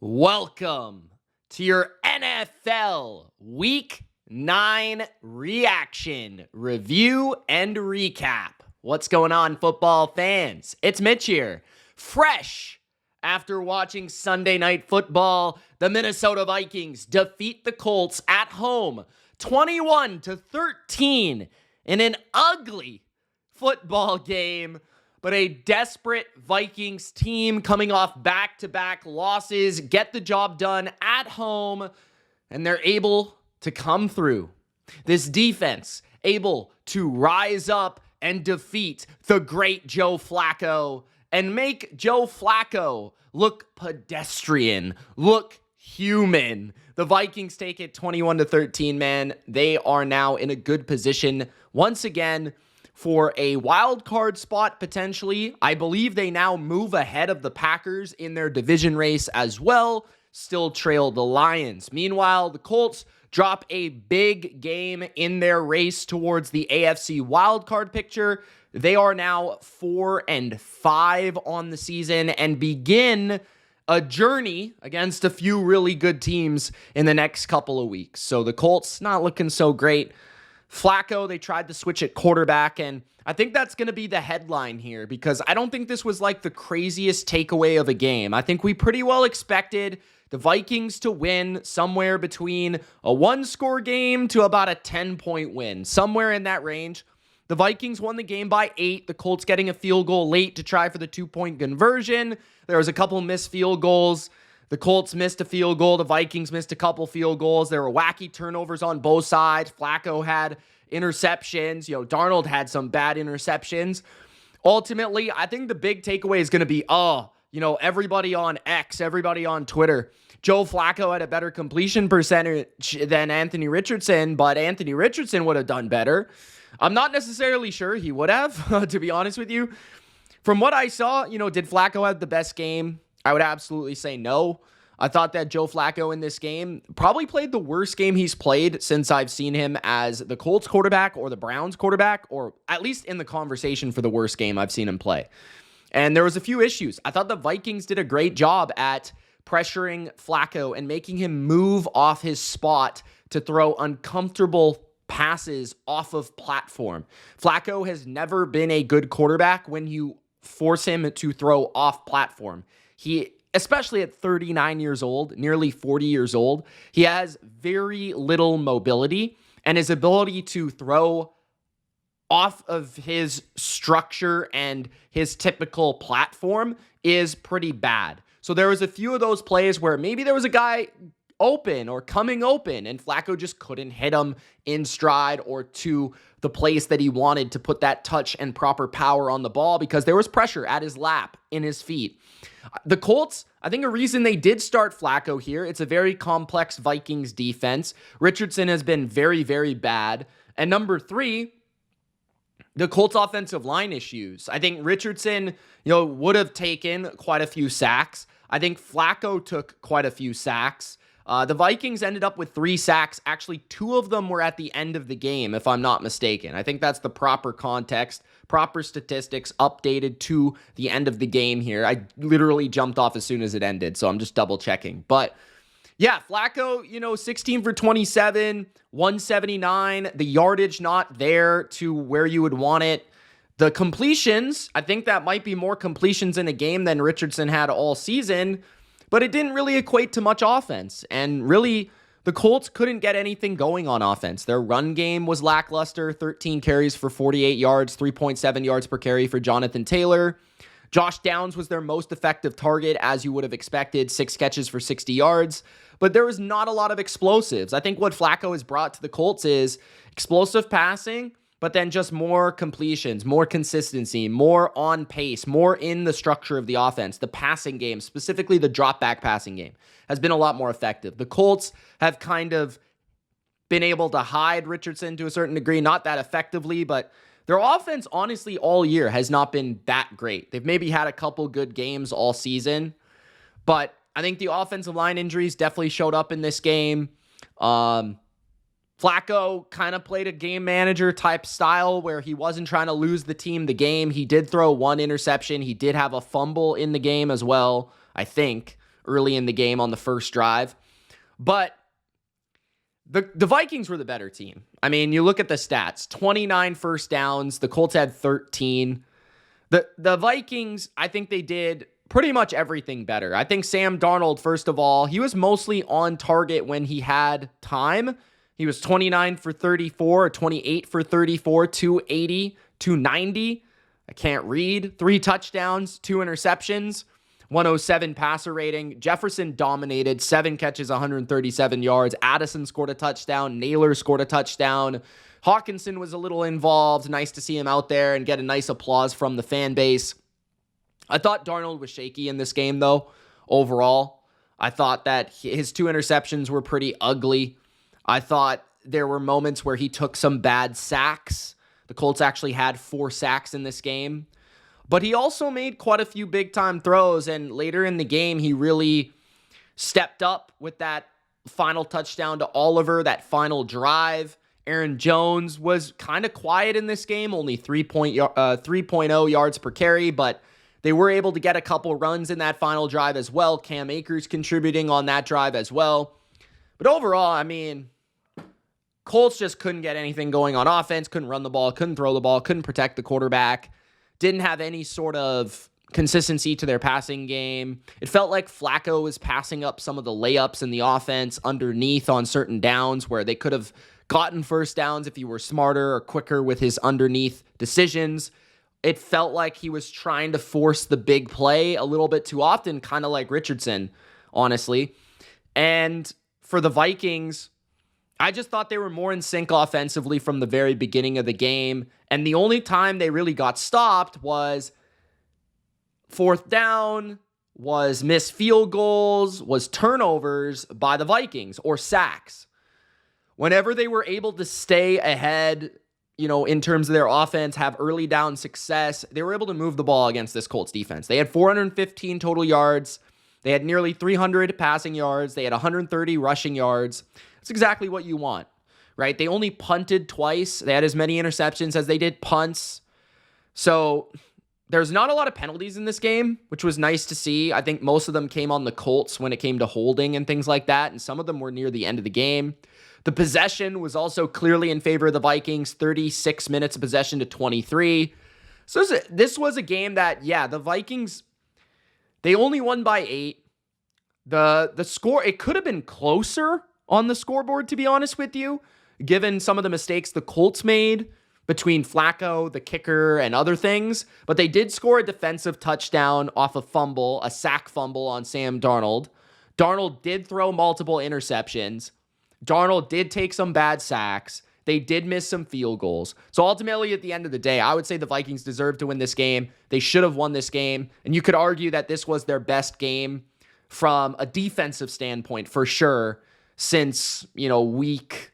Welcome to your NFL Week 9 reaction, review, and recap. What's going on, football fans? It's Mitch here, fresh after watching Sunday Night Football. The Minnesota Vikings defeat the Colts at home 21-13 in an ugly football game. But a desperate Vikings team coming off back-to-back losses get the job done at home, and they're able to come through. This defense able to rise up and defeat the great Joe Flacco and make Joe Flacco look pedestrian, look human. The Vikings take it 21-13, man. They are now in a good position once again for a wild card spot, potentially. I believe they now move ahead of the Packers in their division race as well, still trail the Lions. Meanwhile, the Colts drop a big game in their race towards the AFC wild card picture. They are now 4-5 on the season and begin a journey against a few really good teams in the next couple of weeks. So the Colts not looking so great. Flacco, they tried to switch at quarterback, and I think that's going to be the headline here because I don't think this was like the craziest takeaway of a game. I think we pretty well expected the Vikings to win somewhere between a one-score game to about a 10-point win, somewhere in that range. The Vikings won the game by 8, the Colts getting a field goal late to try for the 2-point conversion. There was a couple missed field goals. The Colts missed a field goal. The Vikings missed a couple field goals. There were wacky turnovers on both sides. Flacco had interceptions. Darnold had some bad interceptions. Ultimately, I think the big takeaway is going to be, everybody on X, everybody on Twitter. Joe Flacco had a better completion percentage than Anthony Richardson, but Anthony Richardson would have done better. I'm not necessarily sure he would have, to be honest with you. From what I saw, did Flacco have the best game? I would absolutely say no. I thought that Joe Flacco in this game probably played the worst game he's played since I've seen him as the Colts quarterback or the Browns quarterback, or at least in the conversation for the worst game I've seen him play. And there was a few issues. I thought the Vikings did a great job at pressuring Flacco and making him move off his spot to throw uncomfortable passes off of platform. Flacco has never been a good quarterback when you force him to throw off platform. He, especially at 39 years old, nearly 40 years old, he has very little mobility, and his ability to throw off of his structure and his typical platform is pretty bad. So there was a few of those plays where maybe there was a guy open or coming open, and Flacco just couldn't hit him in stride or to the place that he wanted to put that touch and proper power on the ball because there was pressure at his lap, in his feet. The Colts, I think a reason they did start Flacco here, it's a very complex Vikings defense. Richardson has been very, very bad. And number 3, the Colts offensive line issues. I think Richardson, would have taken quite a few sacks. I think Flacco took quite a few sacks. The Vikings ended up with 3 sacks. Actually, 2 of them were at the end of the game, if I'm not mistaken. I think that's the proper context, proper statistics updated to the end of the game here. I literally jumped off as soon as it ended, so I'm just double checking. But yeah, Flacco, 16 for 27, 179. The yardage not there to where you would want it. The completions, I think that might be more completions in a game than Richardson had all season, but it didn't really equate to much offense. And really, the Colts couldn't get anything going on offense. Their run game was lackluster, 13 carries for 48 yards, 3.7 yards per carry for Jonathan Taylor. Josh Downs was their most effective target, as you would have expected, 6 catches for 60 yards. But there was not a lot of explosives. I think what Flacco has brought to the Colts is explosive passing, but then just more completions, more consistency, more on pace, more in the structure of the offense. The passing game, specifically the drop-back passing game, has been a lot more effective. The Colts have kind of been able to hide Richardson to a certain degree, not that effectively, but their offense, honestly, all year has not been that great. They've maybe had a couple good games all season, but I think the offensive line injuries definitely showed up in this game. Flacco kind of played a game manager type style where he wasn't trying to lose the team the game. He did throw 1 interception. He did have a fumble in the game as well, I think. early in the game on the first drive. But the Vikings were the better team. I mean, you look at the stats, 29 first downs. The Colts had 13. The Vikings, I think they did pretty much everything better. I think Sam Darnold, first of all, he was mostly on target when he had time. He was 29 for 34, 28 for 34, 280, 290. I can't read. 3 touchdowns, 2 interceptions, 107 passer rating. Jefferson dominated, 7 catches, 137 yards. Addison scored a touchdown. Naylor scored a touchdown. Hawkinson was a little involved. Nice to see him out there and get a nice applause from the fan base. I thought Darnold was shaky in this game, though, overall. I thought that his 2 interceptions were pretty ugly. I thought there were moments where he took some bad sacks. The Colts actually had 4 sacks in this game. But he also made quite a few big-time throws, and later in the game, he really stepped up with that final touchdown to Oliver, that final drive. Aaron Jones was kind of quiet in this game, only 3.0 yards per carry, but they were able to get a couple runs in that final drive as well. Cam Akers contributing on that drive as well. But overall, I mean, Colts just couldn't get anything going on offense, couldn't run the ball, couldn't throw the ball, couldn't protect the quarterback, didn't have any sort of consistency to their passing game. It felt like Flacco was passing up some of the layups in the offense underneath on certain downs where they could have gotten first downs if he were smarter or quicker with his underneath decisions. It felt like he was trying to force the big play a little bit too often, kind of like Richardson, honestly. And for the Vikings, I just thought they were more in sync offensively from the very beginning of the game. And the only time they really got stopped was 4th down, was missed field goals, was turnovers by the Vikings or sacks. Whenever they were able to stay ahead, in terms of their offense, have early down success, they were able to move the ball against this Colts defense. They had 415 total yards. They had nearly 300 passing yards. They had 130 rushing yards. That's exactly what you want, right? They only punted twice. They had as many interceptions as they did punts. So there's not a lot of penalties in this game, which was nice to see. I think most of them came on the Colts when it came to holding and things like that, and some of them were near the end of the game. The possession was also clearly in favor of the Vikings, 36 minutes of possession to 23. So this was a game that, the Vikings, they only won by 8. The score, it could have been closer on the scoreboard, to be honest with you, given some of the mistakes the Colts made between Flacco, the kicker, and other things. But they did score a defensive touchdown off a fumble, a sack fumble on Sam Darnold. Darnold did throw multiple interceptions. Darnold did take some bad sacks. They did miss some field goals. So ultimately, at the end of the day, I would say the Vikings deserved to win this game. They should have won this game. And you could argue that this was their best game from a defensive standpoint for sure since, week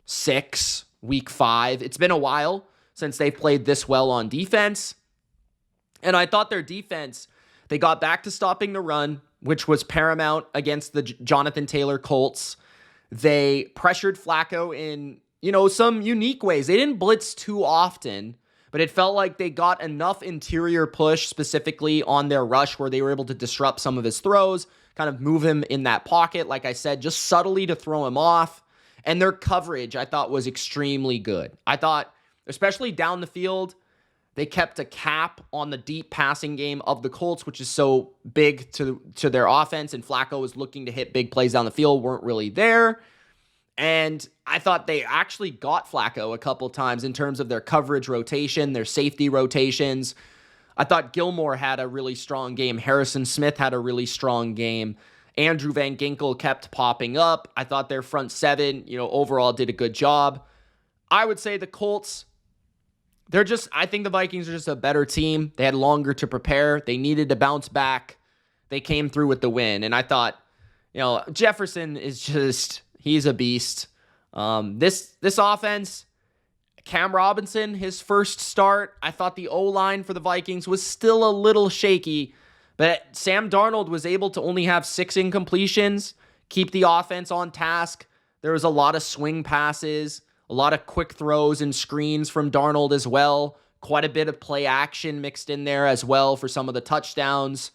6, week 5. It's been a while since they've played this well on defense. And I thought their defense, they got back to stopping the run, which was paramount against the Jonathan Taylor Colts. They pressured Flacco in, some unique ways. They didn't blitz too often, but it felt like they got enough interior push specifically on their rush where they were able to disrupt some of his throws, kind of move him in that pocket, like I said, just subtly to throw him off. And their coverage, I thought, was extremely good. I thought, especially down the field, they kept a cap on the deep passing game of the Colts, which is so big to their offense. And Flacco was looking to hit big plays down the field, weren't really there. And I thought they actually got Flacco a couple times in terms of their coverage rotation, their safety rotations. I thought Gilmore had a really strong game. Harrison Smith had a really strong game. Andrew Van Ginkel kept popping up. I thought their front seven, overall did a good job. I would say the Colts, I think the Vikings are just a better team. They had longer to prepare. They needed to bounce back. They came through with the win. And I thought, Jefferson is he's a beast. This offense, Cam Robinson, his first start, I thought the O-line for the Vikings was still a little shaky, but Sam Darnold was able to only have 6 incompletions, keep the offense on task. There was a lot of swing passes, a lot of quick throws and screens from Darnold as well. Quite a bit of play action mixed in there as well for some of the touchdowns.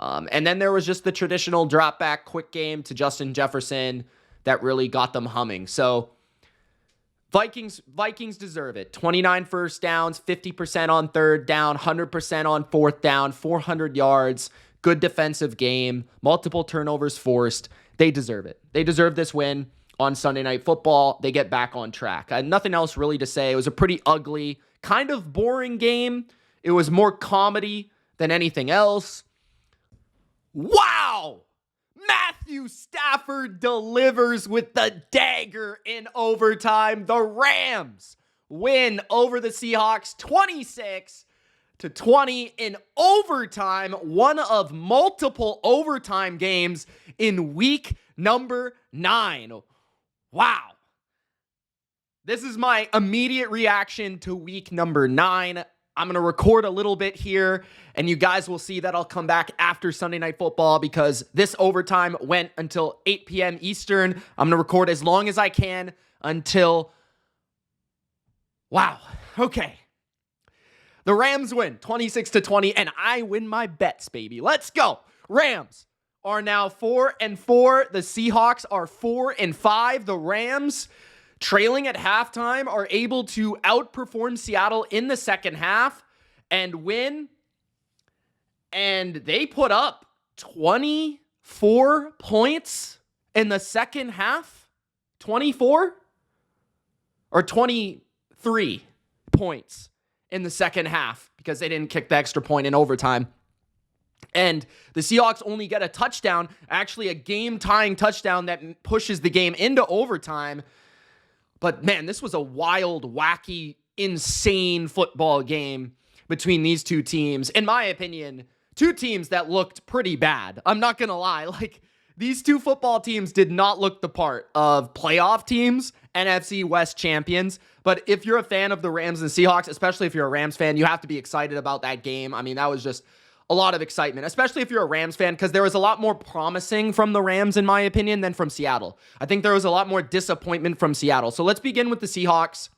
And then there was just the traditional drop back quick game to Justin Jefferson that really got them humming. So Vikings deserve it. 29 first downs, 50% on third down, 100% on fourth down, 400 yards, good defensive game, multiple turnovers forced. They deserve it. They deserve this win on Sunday Night Football. They get back on track. I had nothing else really to say. It was a pretty ugly, kind of boring game. It was more comedy than anything else. Wow! Matthew Stafford delivers with the dagger in overtime. The Rams win over the Seahawks 26-20 in overtime, one of multiple overtime games in week number 9. Wow. This is my immediate reaction to week number 9. I'm going to record a little bit here, and you guys will see that I'll come back after Sunday Night Football because this overtime went until 8 p.m. Eastern. I'm going to record as long as I can until... Wow. Okay. The Rams win 26-20, and I win my bets, baby. Let's go. Rams are now 4-4. The Seahawks are 4-5. The Rams, trailing at halftime, are able to outperform Seattle in the second half and win. And they put up 24 points in the second half. 24 or 23 points in the second half because they didn't kick the extra point in overtime. And the Seahawks only get a touchdown, actually a game-tying touchdown that pushes the game into overtime. But man, this was a wild, wacky, insane football game between these two teams. In my opinion, two teams that looked pretty bad. I'm not going to lie. Like, these two football teams did not look the part of playoff teams, NFC West champions. But if you're a fan of the Rams and Seahawks, especially if you're a Rams fan, you have to be excited about that game. I mean, that was just a lot of excitement, especially if you're a Rams fan, because there was a lot more promising from the Rams, in my opinion, than from Seattle. I think there was a lot more disappointment from Seattle. So let's begin with the Seahawks.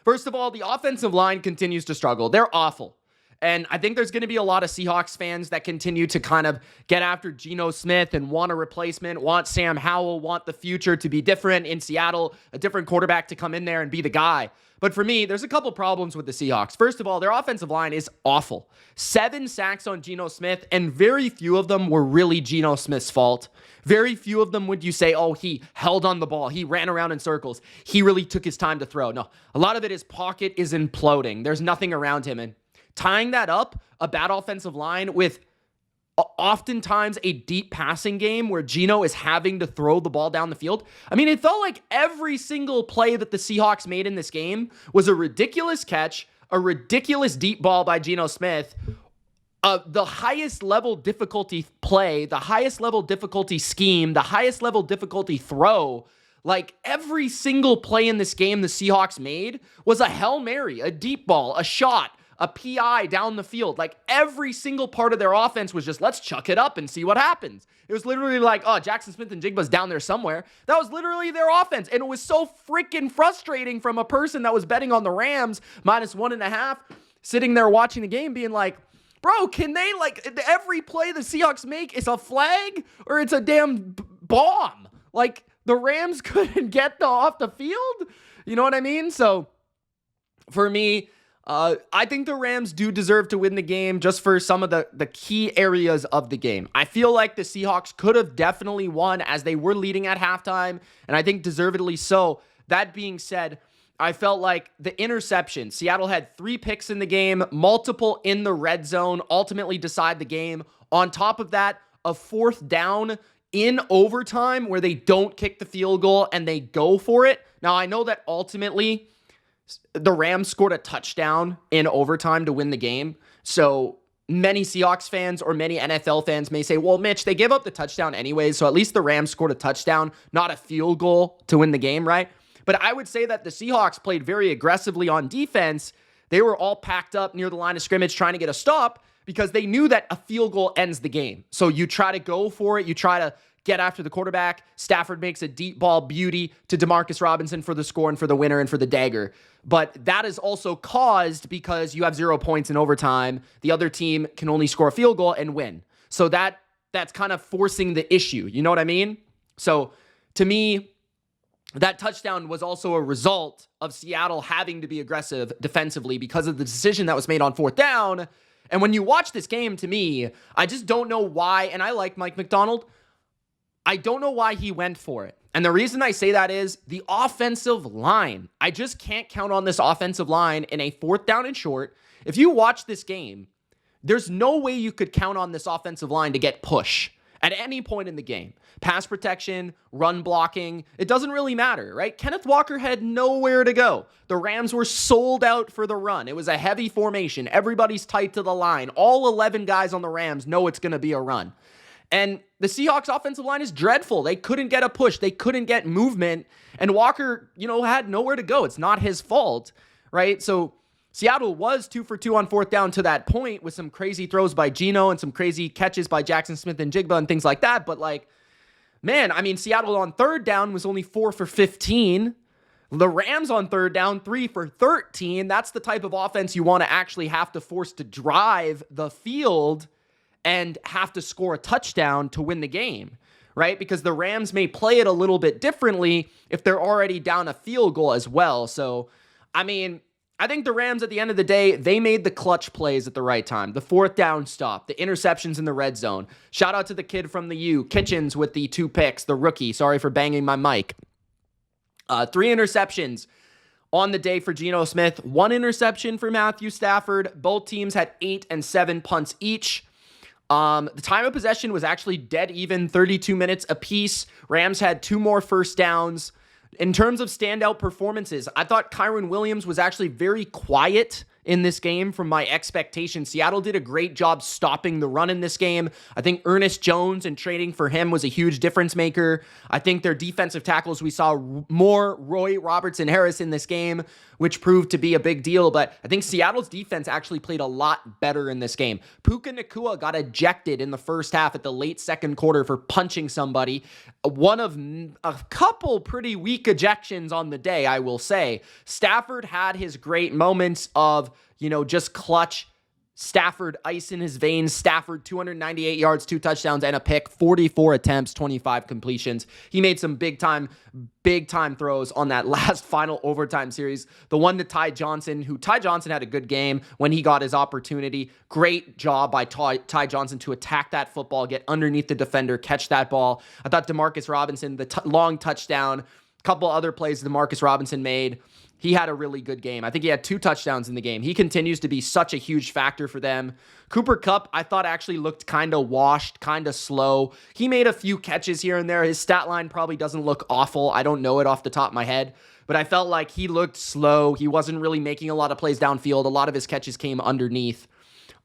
First of all, the offensive line continues to struggle. They're awful. And I think there's going to be a lot of Seahawks fans that continue to kind of get after Geno Smith and want a replacement, want Sam Howell, want the future to be different in Seattle, a different quarterback to come in there and be the guy. But for me, there's a couple problems with the Seahawks. First of all, their offensive line is awful. 7 sacks on Geno Smith, and very few of them were really Geno Smith's fault. Very few of them would you say, oh, he held on the ball, he ran around in circles, he really took his time to throw. No, a lot of it is pocket is imploding. There's nothing around him, and tying that up, a bad offensive line with oftentimes a deep passing game where Geno is having to throw the ball down the field. I mean, it felt like every single play that the Seahawks made in this game was a ridiculous catch, a ridiculous deep ball by Geno Smith, the highest level difficulty play, the highest level difficulty scheme, the highest level difficulty throw. Like, every single play in this game the Seahawks made was a Hail Mary, a deep ball, a shot, a PI down the field. Like, every single part of their offense was just, let's chuck it up and see what happens. It was literally like, oh, Jackson Smith and Jigba's down there somewhere. That was literally their offense. And it was so freaking frustrating from a person that was betting on the Rams -1.5, sitting there watching the game being like, bro, can they, like, every play the Seahawks make is a flag or it's a damn bomb? Like, the Rams couldn't get off the field? You know what I mean? So, for me, I think the Rams do deserve to win the game just for some of the key areas of the game. I feel like the Seahawks could have definitely won as they were leading at halftime, and I think deservedly so. That being said, I felt like the interception, Seattle had 3 picks in the game, multiple in the red zone, ultimately decide the game. On top of that, a 4th down in overtime where they don't kick the field goal and they go for it. Now, I know that ultimately the Rams scored a touchdown in overtime to win the game. So many Seahawks fans or many NFL fans may say, well, Mitch, they gave up the touchdown anyways, so at least the Rams scored a touchdown, not a field goal to win the game, right? But I would say that the Seahawks played very aggressively on defense. They were all packed up near the line of scrimmage trying to get a stop because they knew that a field goal ends the game. So you try to go for it. You try to get after the quarterback. Stafford makes a deep ball beauty to Demarcus Robinson for the score and for the winner and for the dagger. But that is also caused because you have 0 points in overtime. The other team can only score a field goal and win. So that's kind of forcing the issue. You know what I mean? So to me, that touchdown was also a result of Seattle having to be aggressive defensively because of the decision that was made on fourth down. And when you watch this game, to me, I just don't know why, and I like Mike Macdonald, I don't know why he went for it. And the reason I say that is the offensive line. I just can't count on this offensive line in a fourth down and short. If you watch this game, there's no way you could count on this offensive line to get push at any point in the game. Pass protection, run blocking, it doesn't really matter, right? Kenneth Walker had nowhere to go. The Rams were sold out for the run. It was a heavy formation. Everybody's tight to the line. All 11 guys on the Rams know it's going to be a run. And the Seahawks offensive line is dreadful. They couldn't get a push. They couldn't get movement. And Walker, had nowhere to go. It's not his fault, right? So Seattle was 2 for 2 on fourth down to that point with some crazy throws by Geno and some crazy catches by Jackson Smith and Jigba and things like that. But Seattle on third down was only 4 for 15. The Rams on third down, 3 for 13. That's the type of offense you want to actually have to force to drive the field and have to score a touchdown to win the game, right? Because the Rams may play it a little bit differently if they're already down a field goal as well. So, I think the Rams at the end of the day, they made the clutch plays at the right time. The fourth down stop, the interceptions in the red zone. Shout out to the kid from the U, Kitchens with the 2 picks, the rookie. Sorry for banging my mic. 3 interceptions on the day for Geno Smith. 1 interception for Matthew Stafford. Both teams had 8 and 7 punts each. The time of possession was actually dead even, 32 minutes apiece. Rams had 2 more first downs. In terms of standout performances, I thought Kyron Williams was actually very quiet in this game from my expectations. Seattle did a great job stopping the run in this game. I think Ernest Jones and trading for him was a huge difference maker. I think their defensive tackles, we saw more Roy Robertson Harris in this game, which proved to be a big deal. But I think Seattle's defense actually played a lot better in this game. Puka Nacua got ejected in the first half at the late second quarter for punching somebody. One of a couple pretty weak ejections on the day, I will say. Stafford had his great moments of, just clutch. Stafford, ice in his veins. Stafford, 298 yards, 2 touchdowns, and a pick. 44 attempts, 25 completions. He made some big time throws on that last final overtime series. The one to Ty Johnson, Ty Johnson had a good game when he got his opportunity. Great job by Ty Johnson to attack that football, get underneath the defender, catch that ball. I thought Demarcus Robinson, the long touchdown, a couple other plays Demarcus Robinson made. He had a really good game. I think he had 2 touchdowns in the game. He continues to be such a huge factor for them. Cooper Kupp, I thought actually looked kind of washed, kind of slow. He made a few catches here and there. His stat line probably doesn't look awful. I don't know it off the top of my head, but I felt like he looked slow. He wasn't really making a lot of plays downfield. A lot of his catches came underneath.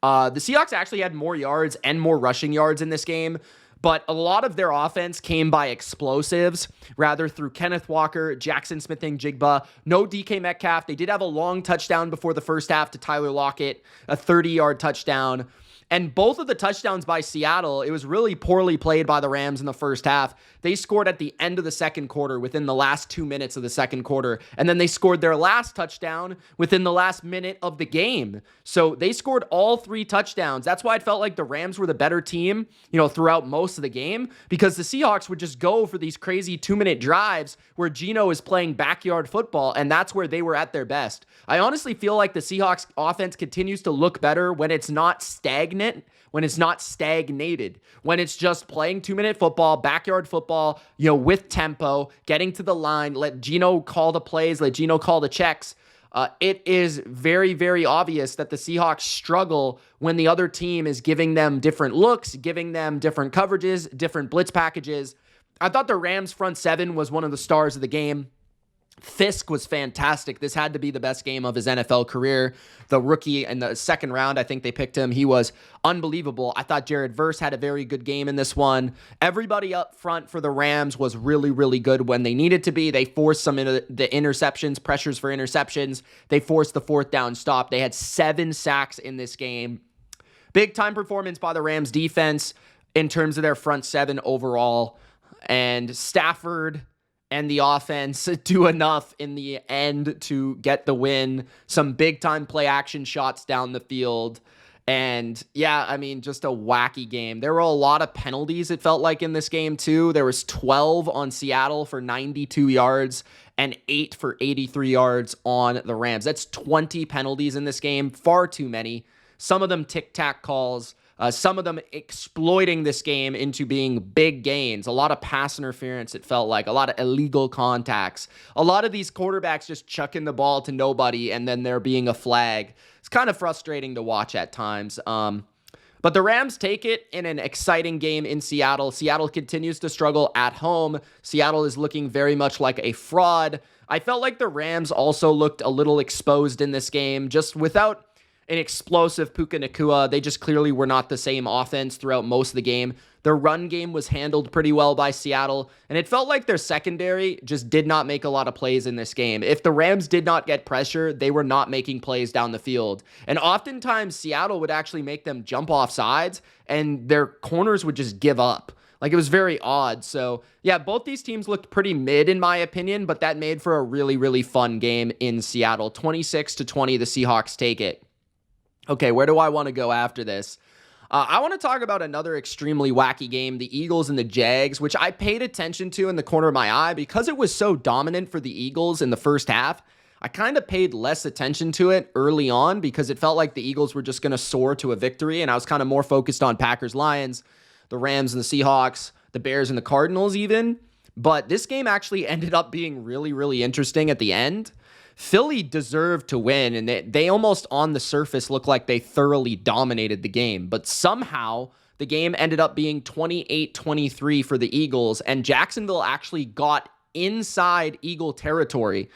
The Seahawks actually had more yards and more rushing yards in this game, but a lot of their offense came by explosives, rather through Kenneth Walker, Jackson Smith and Jigba. No DK Metcalf. They did have a long touchdown before the first half to Tyler Lockett, a 30-yard touchdown. And both of the touchdowns by Seattle, it was really poorly played by the Rams in the first half. They scored at the end of the second quarter, within the last 2 minutes of the second quarter. And then they scored their last touchdown within the last minute of the game. So they scored all 3 touchdowns. That's why it felt like the Rams were the better team, throughout most of the game, because the Seahawks would just go for these crazy 2-minute drives where Geno is playing backyard football, and that's where they were at their best. I honestly feel like the Seahawks offense continues to look better when it's not stagnant, when it's not stagnated, when it's just playing 2-minute football, backyard football, with tempo, getting to the line, let Geno call the plays, let Geno call the checks. It is very, very obvious that the Seahawks struggle when the other team is giving them different looks, giving them different coverages, different blitz packages. I thought the Rams front 7 was one of the stars of the game. Fisk was fantastic. This had to be the best game of his NFL career. The rookie in the second round, I think they picked him. He was unbelievable. I thought Jared Verse had a very good game in this one. Everybody up front for the Rams was really, really good when they needed to be. They forced some of the interceptions, pressures for interceptions. They forced the fourth down stop. They had 7 sacks in this game. Big time performance by the Rams defense in terms of their front 7 overall. And Stafford and the offense do enough in the end to get the win. Some big-time play-action shots down the field. And yeah, I mean, just a wacky game. There were a lot of penalties, it felt like, in this game too. There was 12 on Seattle for 92 yards and 8 for 83 yards on the Rams. That's 20 penalties in this game, far too many. Some of them tic-tac calls, some of them exploiting this game into being big gains. A lot of pass interference, it felt like. A lot of illegal contacts. A lot of these quarterbacks just chucking the ball to nobody and then there being a flag. It's kind of frustrating to watch at times. But the Rams take it in an exciting game in Seattle. Seattle continues to struggle at home. Seattle is looking very much like a fraud. I felt like the Rams also looked a little exposed in this game, just without an explosive Puka Nacua. They just clearly were not the same offense throughout most of the game. Their run game was handled pretty well by Seattle, and it felt like their secondary just did not make a lot of plays in this game. If the Rams did not get pressure, they were not making plays down the field. And oftentimes, Seattle would actually make them jump off sides, and their corners would just give up. Like, it was very odd. So, yeah, both these teams looked pretty mid, in my opinion, but that made for a really, really fun game in Seattle. 26-20, the Seahawks take it. Okay, where do I want to go after this? I want to talk about another extremely wacky game, the Eagles and the Jags, which I paid attention to in the corner of my eye because it was so dominant for the Eagles in the first half. I kind of paid less attention to it early on because it felt like the Eagles were just going to soar to a victory, and I was kind of more focused on Packers-Lions, the Rams and the Seahawks, the Bears and the Cardinals even. But this game actually ended up being really, really interesting at the end. Philly deserved to win, and they almost on the surface looked like they thoroughly dominated the game. But somehow, the game ended up being 28-23 for the Eagles, and Jacksonville actually got inside Eagle territory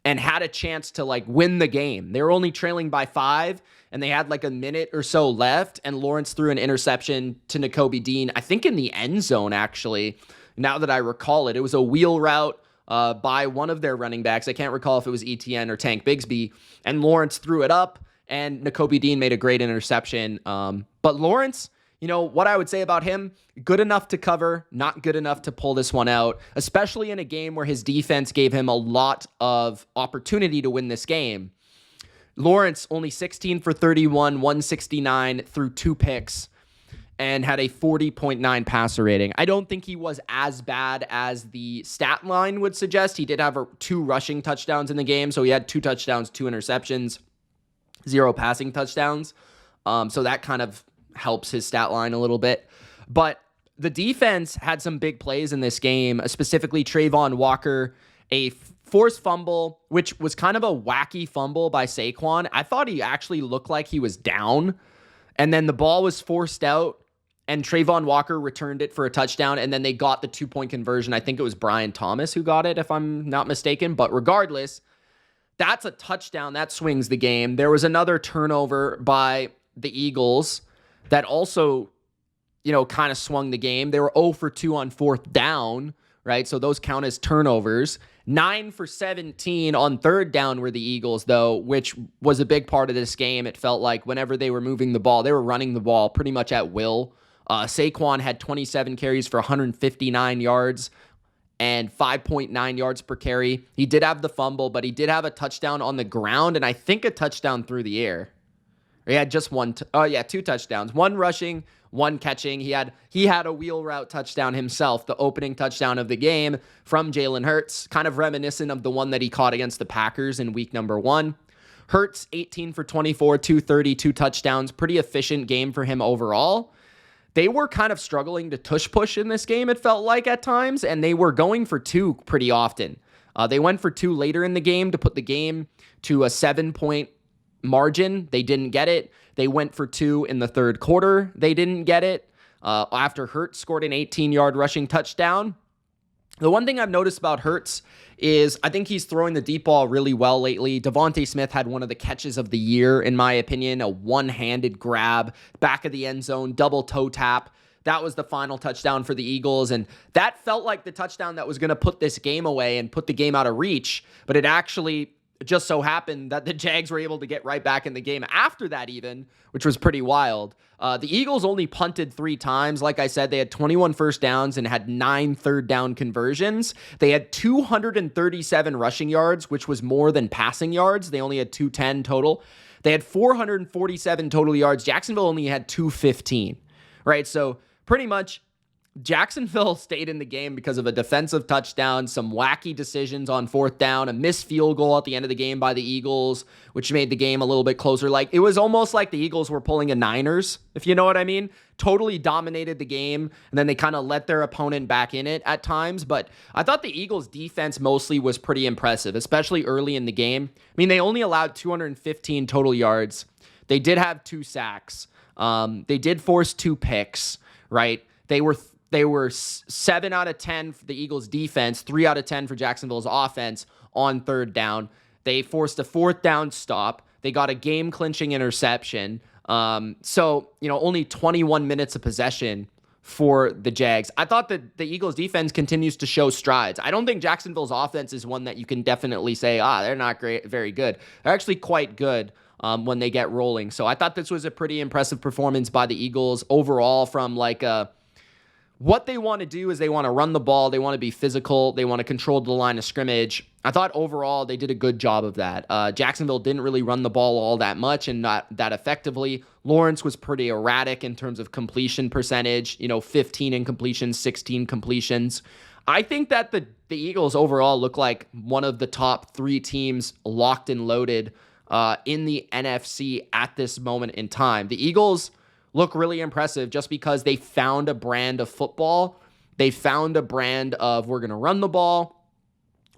and had a chance to, like, win the game. They were only trailing by 5, and they had, like, a minute or so left, and Lawrence threw an interception to Nakobe Dean, I think in the end zone, actually, now that I recall it. It was a wheel route by one of their running backs. I can't recall if it was ETN or Tank Bigsby, and Lawrence threw it up, and Nakobe Dean made a great interception. But Lawrence, you know, what I would say about him, good enough to cover, not good enough to pull this one out, especially in a game where his defense gave him a lot of opportunity to win this game. Lawrence only 16 for 31, 169 through 2 picks, and had a 40.9 passer rating. I don't think he was as bad as the stat line would suggest. He did have 2 rushing touchdowns in the game, so he had 2 touchdowns, 2 interceptions, 0 passing touchdowns. So that kind of helps his stat line a little bit. But the defense had some big plays in this game, specifically Trayvon Walker, a forced fumble, which was kind of a wacky fumble by Saquon. I thought he actually looked like he was down, and then the ball was forced out, and Trayvon Walker returned it for a touchdown, and then they got the 2-point conversion. I think it was Brian Thomas who got it, if I'm not mistaken. But regardless, that's a touchdown. That swings the game. There was another turnover by the Eagles that also, you know, kind of swung the game. They were 0 for 2 on 4th down, right? So those count as turnovers. 9 for 17 on 3rd down were the Eagles, though, which was a big part of this game. It felt like whenever they were moving the ball, they were running the ball pretty much at will. Saquon had 27 carries for 159 yards and 5.9 yards per carry. He did have the fumble, but he did have a touchdown on the ground, and I think a touchdown through the air. He had just 2 touchdowns. 1 rushing, 1 catching. He had a wheel route touchdown himself, the opening touchdown of the game from Jalen Hurts, kind of reminiscent of the one that he caught against the Packers in week number 1. Hurts, 18 for 24, 230, 2 touchdowns. Pretty efficient game for him overall. They were kind of struggling to tush-push in this game, it felt like at times, and they were going for 2 pretty often. They went for 2 later in the game to put the game to a 7-point margin. They didn't get it. They went for 2 in the 3rd quarter. They didn't get it. After Hurts scored an 18-yard rushing touchdown. The one thing I've noticed about Hurts is I think he's throwing the deep ball really well lately. Devontae Smith had one of the catches of the year, in my opinion, a one-handed grab, back of the end zone, double toe tap. That was the final touchdown for the Eagles, and that felt like the touchdown that was going to put this game away and put the game out of reach, but it actually just so happened that the Jags were able to get right back in the game after that even, which was pretty wild. The Eagles only punted 3 times. Like I said, they had 21 first downs and had 9 third down conversions. They had 237 rushing yards, which was more than passing yards. They only had 210 total. They had 447 total yards. Jacksonville only had 215, right? So pretty much Jacksonville stayed in the game because of a defensive touchdown, some wacky decisions on fourth down, a missed field goal at the end of the game by the Eagles, which made the game a little bit closer. Like, it was almost like the Eagles were pulling a Niners, if you know what I mean. Totally dominated the game, and then they kind of let their opponent back in it at times. But I thought the Eagles' defense mostly was pretty impressive, especially early in the game. I mean, they only allowed 215 total yards. They did have 2 sacks. They did force 2 picks, right? They were 7 out of 10 for the Eagles' defense, 3 out of 10 for Jacksonville's offense on third down. They forced a fourth down stop. They got a game-clinching interception. So, only 21 minutes of possession for the Jags. I thought that the Eagles' defense continues to show strides. I don't think Jacksonville's offense is one that you can definitely say, they're not very good. They're actually quite good when they get rolling. So I thought this was a pretty impressive performance by the Eagles overall from what they want to do is they want to run the ball. They want to be physical. They want to control the line of scrimmage. I thought overall they did a good job of that. Jacksonville didn't really run the ball all that much and not that effectively. Lawrence was pretty erratic in terms of completion percentage, 15 incompletions, 16 completions. I think that the Eagles overall look like one of the top 3 teams locked and loaded in the NFC at this moment in time. The Eagles look really impressive just because they found a brand of football. They found a brand of, we're going to run the ball.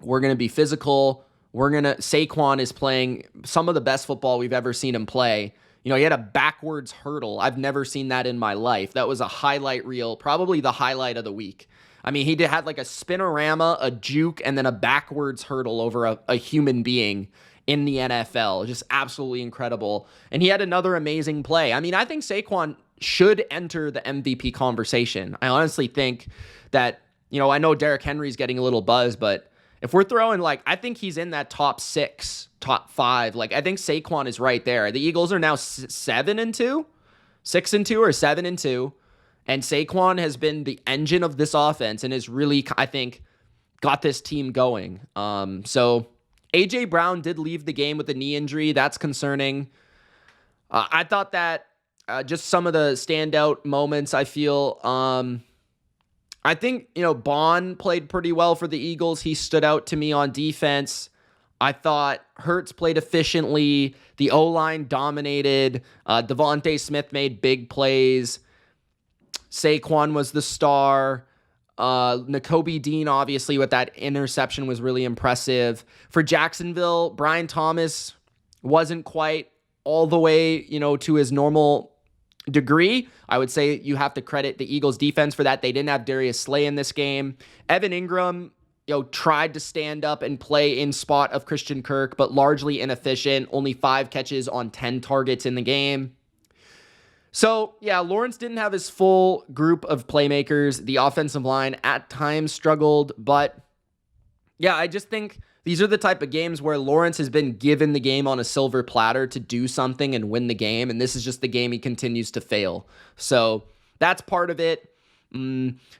We're going to be physical. Saquon is playing some of the best football we've ever seen him play. He had a backwards hurdle. I've never seen that in my life. That was a highlight reel, probably the highlight of the week. I mean, he had like a spinorama, a juke, and then a backwards hurdle over a human being in the NFL. Just absolutely incredible. And he had another amazing play. I mean, I think Saquon should enter the MVP conversation. I honestly think that, I know Derrick Henry's getting a little buzz, but if we're throwing I think he's in that top 6, top 5. I think Saquon is right there. The Eagles are now 7-2, 6-2 or 7-2. And Saquon has been the engine of this offense and has really, I think, got this team going. So A.J. Brown did leave the game with a knee injury. That's concerning. I thought that just some of the standout moments, I feel. I think, Bond played pretty well for the Eagles. He stood out to me on defense. I thought Hurts played efficiently. The O-line dominated. Devontae Smith made big plays. Saquon was the star. Nakobe Dean, obviously, with that interception was really impressive. For Jacksonville, Brian Thomas wasn't quite all the way, to his normal degree. I would say you have to credit the Eagles defense for that. They didn't have Darius Slay in this game. Evan Ingram, tried to stand up and play in spot of Christian Kirk, but largely inefficient. Only 5 catches on 10 targets in the game. So, yeah, Lawrence didn't have his full group of playmakers. The offensive line at times struggled, but yeah, I just think these are the type of games where Lawrence has been given the game on a silver platter to do something and win the game, and this is just the game he continues to fail. So that's part of it.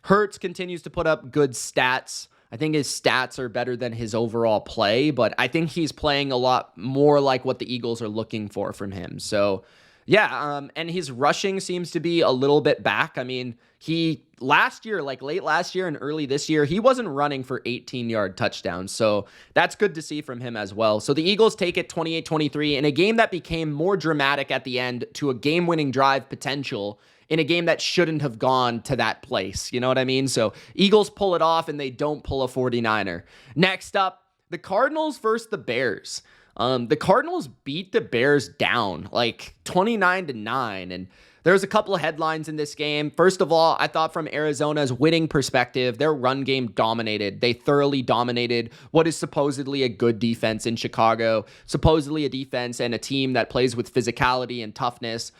Hurts continues to put up good stats. I think his stats are better than his overall play, but I think he's playing a lot more like what the Eagles are looking for from him. So yeah, and his rushing seems to be a little bit back. I mean, he last year, late last year and early this year, he wasn't running for 18-yard touchdowns. So that's good to see from him as well. So the Eagles take it 28-23 in a game that became more dramatic at the end to a game-winning drive potential in a game that shouldn't have gone to that place. You know what I mean? So Eagles pull it off and they don't pull a 49er. Next up, the Cardinals versus the Bears. The Cardinals beat the Bears down 29-9. And there's a couple of headlines in this game. First of all, I thought from Arizona's winning perspective, their run game dominated. They thoroughly dominated what is supposedly a good defense in Chicago, supposedly a defense and a team that plays with physicality and toughness.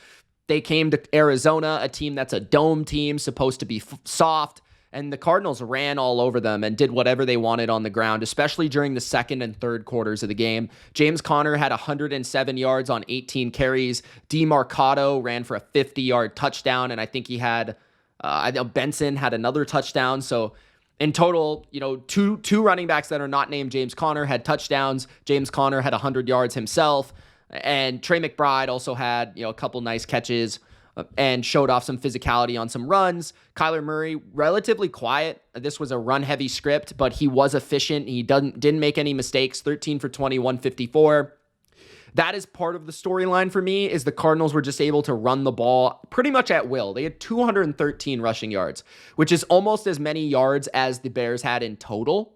They came to Arizona, a team that's a dome team, supposed to be soft. And the Cardinals ran all over them and did whatever they wanted on the ground, especially during the second and third quarters of the game. James Conner had 107 yards on 18 carries. DeMarcado ran for a 50-yard touchdown, and I think he had, I know Benson had another touchdown. So in total, two running backs that are not named James Conner had touchdowns. James Conner had 100 yards himself. And Trey McBride also had, a couple nice catches and showed off some physicality on some runs. Kyler Murray, relatively quiet. This was a run-heavy script, but he was efficient. He didn't make any mistakes. 13 for 20, 154. That is part of the storyline for me, is the Cardinals were just able to run the ball pretty much at will. They had 213 rushing yards, which is almost as many yards as the Bears had in total.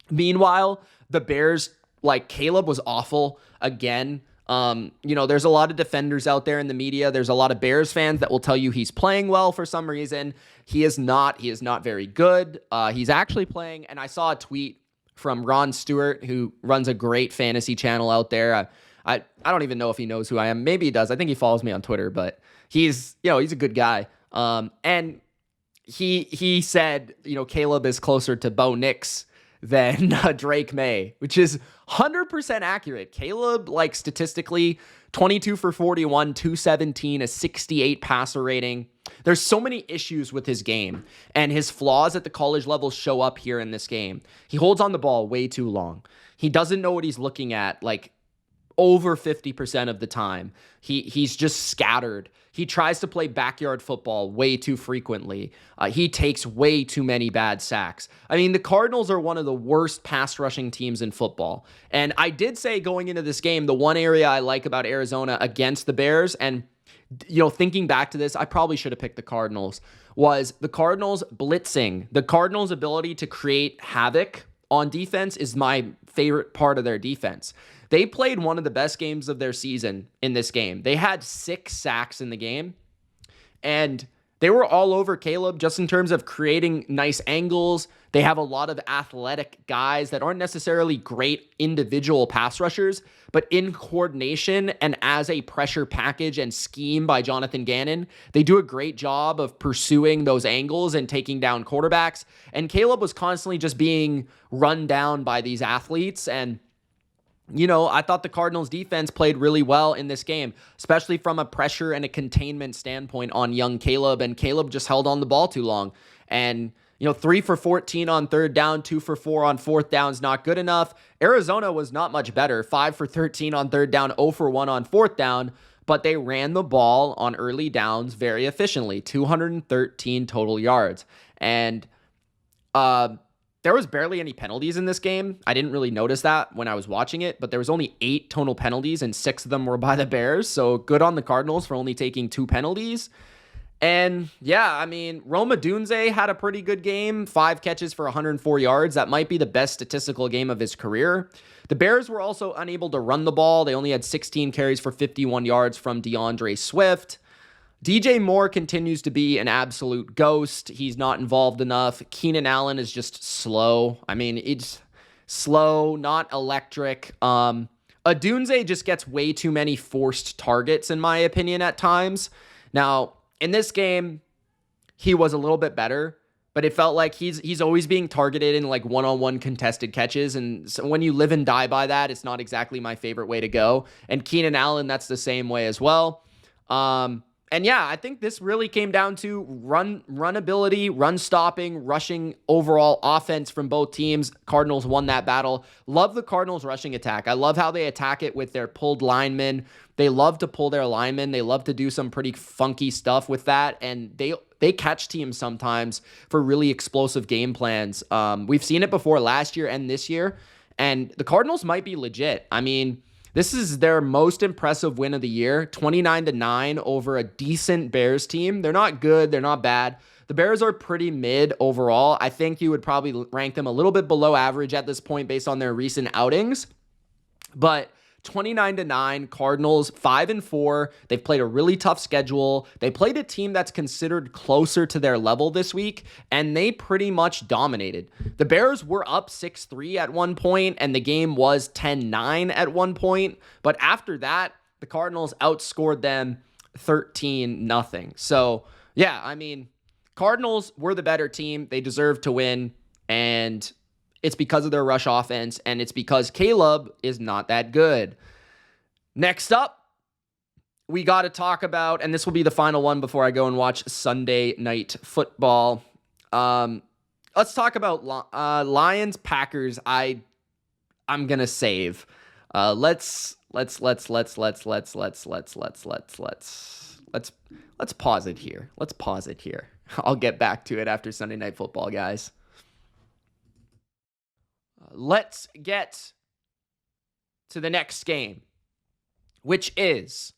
Meanwhile, the Bears, Caleb was awful again. There's a lot of defenders out there in the media. There's a lot of Bears fans that will tell you he's playing well for some reason. He is not. He is not very good. He's actually playing, and I saw a tweet from Ron Stewart, who runs a great fantasy channel out there. I don't even know if he knows who I am. Maybe he does. I think he follows me on Twitter, but he's a good guy. And he said, Caleb is closer to Bo Nix than Drake May, which is 100% accurate. Caleb, statistically, 22 for 41, 217, a 68 passer rating. There's so many issues with his game, and his flaws at the college level show up here in this game. He holds on the ball way too long. He doesn't know what he's looking at, over 50% of the time. He's just scattered. He tries to play backyard football way too frequently. He takes way too many bad sacks. I mean, the Cardinals are one of the worst pass rushing teams in football. And I did say going into this game, the one area I like about Arizona against the Bears, and thinking back to this, I probably should have picked the Cardinals, was the Cardinals blitzing. The Cardinals' ability to create havoc on defense is my favorite part of their defense. They played one of the best games of their season in this game. They had 6 sacks in the game, and they were all over Caleb just in terms of creating nice angles. They have a lot of athletic guys that aren't necessarily great individual pass rushers, but in coordination and as a pressure package and scheme by Jonathan Gannon, they do a great job of pursuing those angles and taking down quarterbacks. And Caleb was constantly just being run down by these athletes, and I thought the Cardinals defense played really well in this game, especially from a pressure and a containment standpoint on young Caleb, and Caleb just held on the ball too long. And 3 for 14 on third down, 2 for 4 on fourth down is not good enough. Arizona was not much better, 5 for 13 on third down, 0 for 1 on fourth down, but they ran the ball on early downs very efficiently, 213 total yards. And there was barely any penalties in this game. I didn't really notice that when I was watching it, but there was only 8 total penalties, and 6 of them were by the Bears. So good on the Cardinals for only taking 2 penalties. And Rome Odunze had a pretty good game, 5 catches for 104 yards. That might be the best statistical game of his career. The Bears were also unable to run the ball. They only had 16 carries for 51 yards from DeAndre Swift. DJ Moore continues to be an absolute ghost. He's not involved enough. Keenan Allen is just slow. It's slow, not electric. Odunze just gets way too many forced targets, in my opinion, at times. Now, in this game, he was a little bit better, but it felt like he's always being targeted in one-on-one contested catches. And so when you live and die by that, it's not exactly my favorite way to go. And Keenan Allen, that's the same way as well. I think this really came down to run ability, run stopping, rushing overall offense from both teams. Cardinals won that battle. Love the Cardinals rushing attack. I love how they attack it with their pulled linemen. They love to pull their linemen. They love to do some pretty funky stuff with that. And they catch teams sometimes for really explosive game plans. We've seen it before last year and this year. And the Cardinals might be legit. This is their most impressive win of the year, 29-9 over a decent Bears team. They're not good. They're not bad. The Bears are pretty mid overall. I think you would probably rank them a little bit below average at this point based on their recent outings. But 29-9, Cardinals 5-4. They've played a really tough schedule. They played a team that's considered closer to their level this week, and they pretty much dominated. The Bears were up 6-3 at one point, and the game was 10-9 at one point. But after that, the Cardinals outscored them 13-0. So, Cardinals were the better team. They deserved to win, and it's because of their rush offense, and it's because Caleb is not that good. Next up, we got to talk about, and this will be the final one before I go and watch Sunday Night Football. Let's talk about Lions Packers. I'm gonna save. Let's let's pause it here. Let's pause it here. I'll get back to it after Sunday Night Football, guys. Let's get to the next game, which is,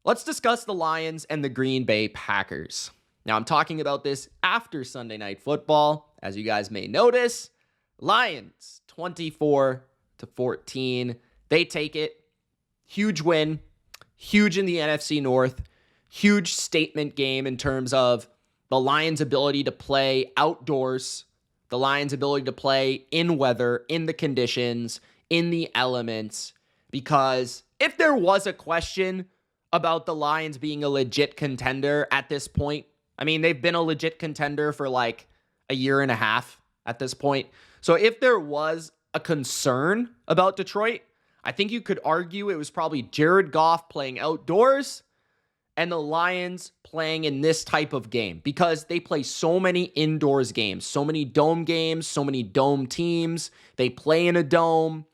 let's discuss the Lions and the Green Bay Packers. Now, I'm talking about this after Sunday Night Football. As you guys may notice, Lions 24-14. They take it. Huge win. Huge in the NFC North. Huge statement game in terms of the Lions' ability to play outdoors, the Lions' ability to play in weather, in the conditions, in the elements. Because if there was a question about the Lions being a legit contender at this point, I mean, they've been a legit contender for like a year and a half at this point. So if there was a concern about Detroit, I think you could argue it was probably Jared Goff playing outdoors and the Lions playing in this type of game, because they play so many indoors games, so many dome games, so many dome teams. They play in a dome.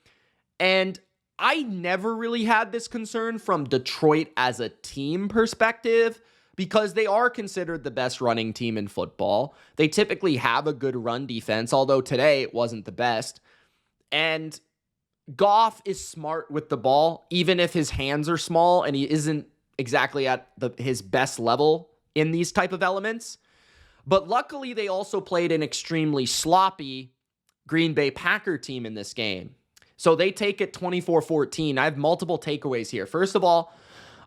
And I never really had this concern from Detroit as a team perspective, because they are considered the best running team in football. They typically have a good run defense, although today it wasn't the best. And Goff is smart with the ball, even if his hands are small and he isn't exactly at his best level in these type of elements. But luckily, they also played an extremely sloppy Green Bay Packer team in this game. So they take it 24-14. I have multiple takeaways here. First of all,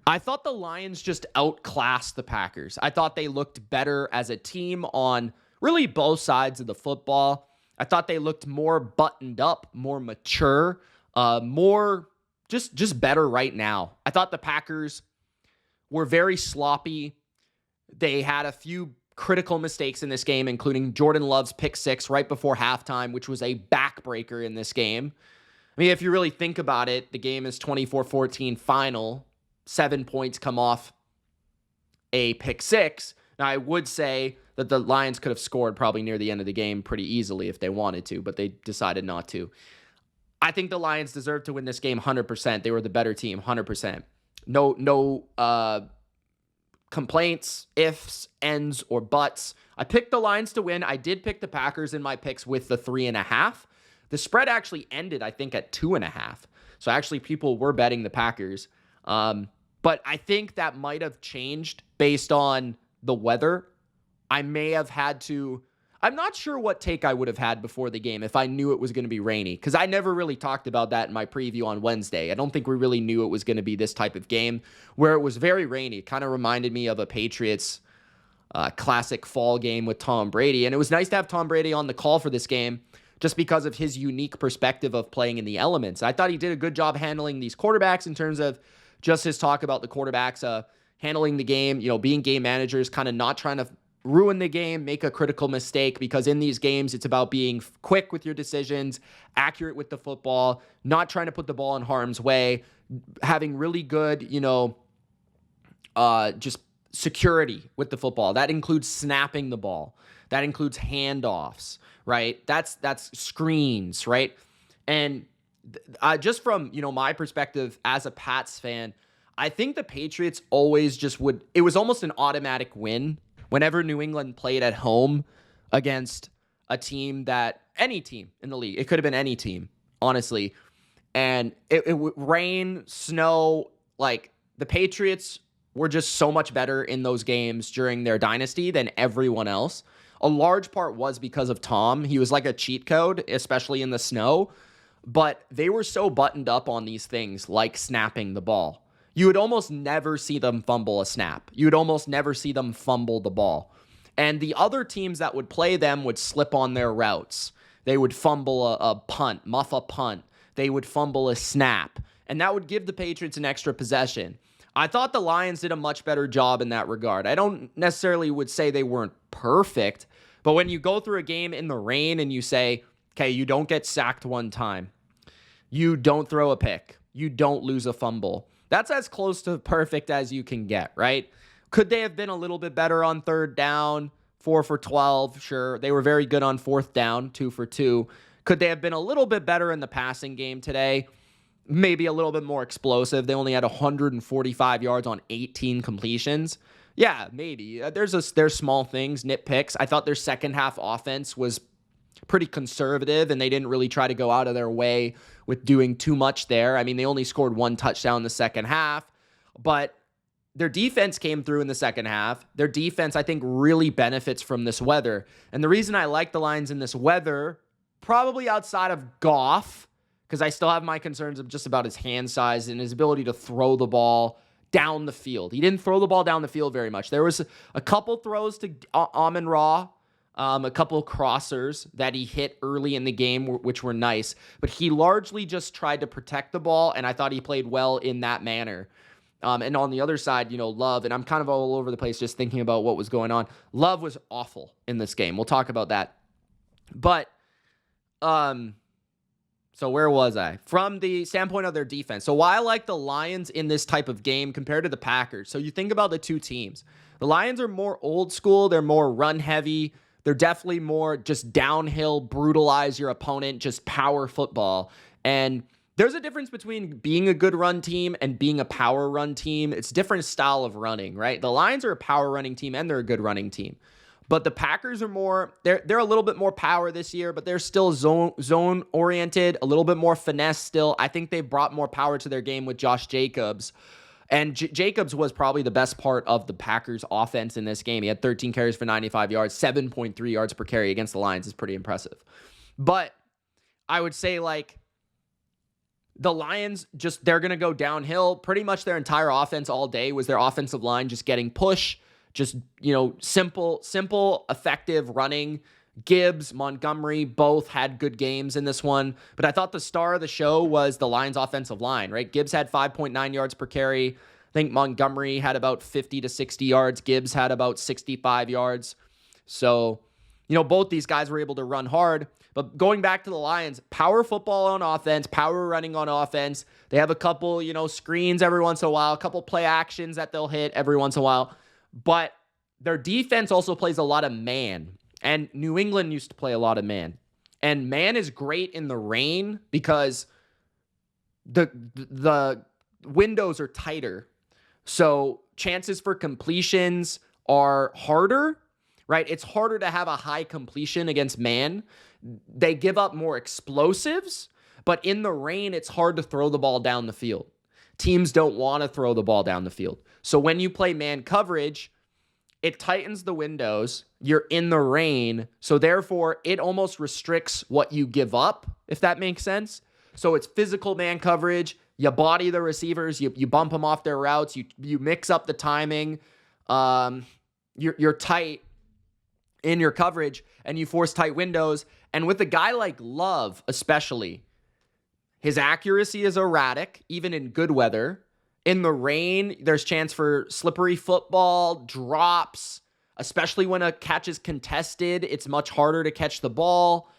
I thought the Lions just outclassed the Packers. I thought they looked better as a team on really both sides of the football. I thought they looked more buttoned up, more mature, more just better right now. I thought the Packers were very sloppy. They had a few critical mistakes in this game, including Jordan Love's pick six right before halftime, which was a backbreaker in this game. I mean, if you really think about it, the game is 24-14 final. 7 points come off a pick six. Now, I would say that the Lions could have scored probably near the end of the game pretty easily if they wanted to, but they decided not to. I think the Lions deserve to win this game 100%. They were the better team, 100%. No complaints, ifs, ends, or buts. I picked the Lions to win. I did pick the Packers in my picks with the 3.5. The spread actually ended, I think, at 2.5. So actually, people were betting the Packers. But I think that might have changed based on the weather. I may have had to, I'm not sure what take I would have had before the game if I knew it was going to be rainy, because I never really talked about that in my preview on Wednesday. I don't think we really knew it was going to be this type of game where it was very rainy. It kind of reminded me of a Patriots classic fall game with Tom Brady. And it was nice to have Tom Brady on the call for this game just because of his unique perspective of playing in the elements. I thought he did a good job handling these quarterbacks in terms of just his talk about the quarterbacks handling the game, being game managers, kind of not trying to ruin the game, make a critical mistake, because in these games, it's about being quick with your decisions, accurate with the football, not trying to put the ball in harm's way, having really good, just security with the football. That includes snapping the ball. That includes handoffs, right? That's screens, right? And just from, my perspective as a Pats fan, I think the Patriots always it was almost an automatic win whenever New England played at home against a team any team in the league. It could have been any team, honestly. And it would rain, snow, like the Patriots were just so much better in those games during their dynasty than everyone else. A large part was because of Tom. He was like a cheat code, especially in the snow. But they were so buttoned up on these things like snapping the ball. You would almost never see them fumble a snap. You would almost never see them fumble the ball. And the other teams that would play them would slip on their routes. They would fumble a punt, muff a punt. They would fumble a snap. And that would give the Patriots an extra possession. I thought the Lions did a much better job in that regard. I don't necessarily would say they weren't perfect, but when you go through a game in the rain and you say, okay, you don't get sacked one time, you don't throw a pick, you don't lose a fumble, that's as close to perfect as you can get, right? Could they have been a little bit better on third down? 4 for 12, sure. They were very good on fourth down, 2 for 2. Could they have been a little bit better in the passing game today? maybe a little bit more explosive. They only had 145 yards on 18 completions. Yeah, maybe. There's small things, nitpicks. I thought their second half offense was pretty conservative, and they didn't really try to go out of their way with doing too much there. I mean, they only scored one touchdown in the second half, but their defense came through in the second half. Their defense, I think, really benefits from this weather. And the reason I like the Lions in this weather, probably outside of Goff, because I still have my concerns of just about his hand size and his ability to throw the ball down the field. He didn't throw the ball down the field very much. There was a couple throws to Amon-Ra, a couple of crossers that he hit early in the game, which were nice. But he largely just tried to protect the ball, and I thought he played well in that manner. And on the other side, Love, and I'm kind of all over the place just thinking about what was going on. Love was awful in this game. We'll talk about that. But, so where was I? From the standpoint of their defense. So why I like the Lions in this type of game compared to the Packers. So you think about the two teams. The Lions are more old school. They're more run heavy. They're definitely more just downhill, brutalize your opponent, just power football. And there's a difference between being a good run team and being a power run team. It's a different style of running, right? The Lions are a power running team and they're a good running team. But the Packers are more, they're a little bit more power this year, but they're still zone oriented, a little bit more finesse still. I think they brought more power to their game with Josh Jacobs. And Jacobs was probably the best part of the Packers offense in this game. He had 13 carries for 95 yards, 7.3 yards per carry against the Lions is pretty impressive. But I would say the Lions they're going to go downhill. Pretty much their entire offense all day was their offensive line just getting push. Just, simple, effective running. Gibbs, Montgomery, both had good games in this one. But I thought the star of the show was the Lions offensive line, right? Gibbs had 5.9 yards per carry. I think Montgomery had about 50 to 60 yards. Gibbs had about 65 yards. So, both these guys were able to run hard. But going back to the Lions, power football on offense, power running on offense. They have a couple, screens every once in a while, a couple play actions that they'll hit every once in a while. But their defense also plays a lot of man. And New England used to play a lot of man. And man is great in the rain because the windows are tighter. So chances for completions are harder, right? It's harder to have a high completion against man. They give up more explosives, but in the rain, it's hard to throw the ball down the field. Teams don't want to throw the ball down the field. So when you play man coverage, it tightens the windows. You're in the rain. So therefore, it almost restricts what you give up, if that makes sense. So it's physical man coverage. You body the receivers. You bump them off their routes. You mix up the timing. You're tight in your coverage, and you force tight windows. And with a guy like Love, especially, his accuracy is erratic, even in good weather. In the rain, there's chance for slippery football, drops, especially when a catch is contested. It's much harder to catch the ball.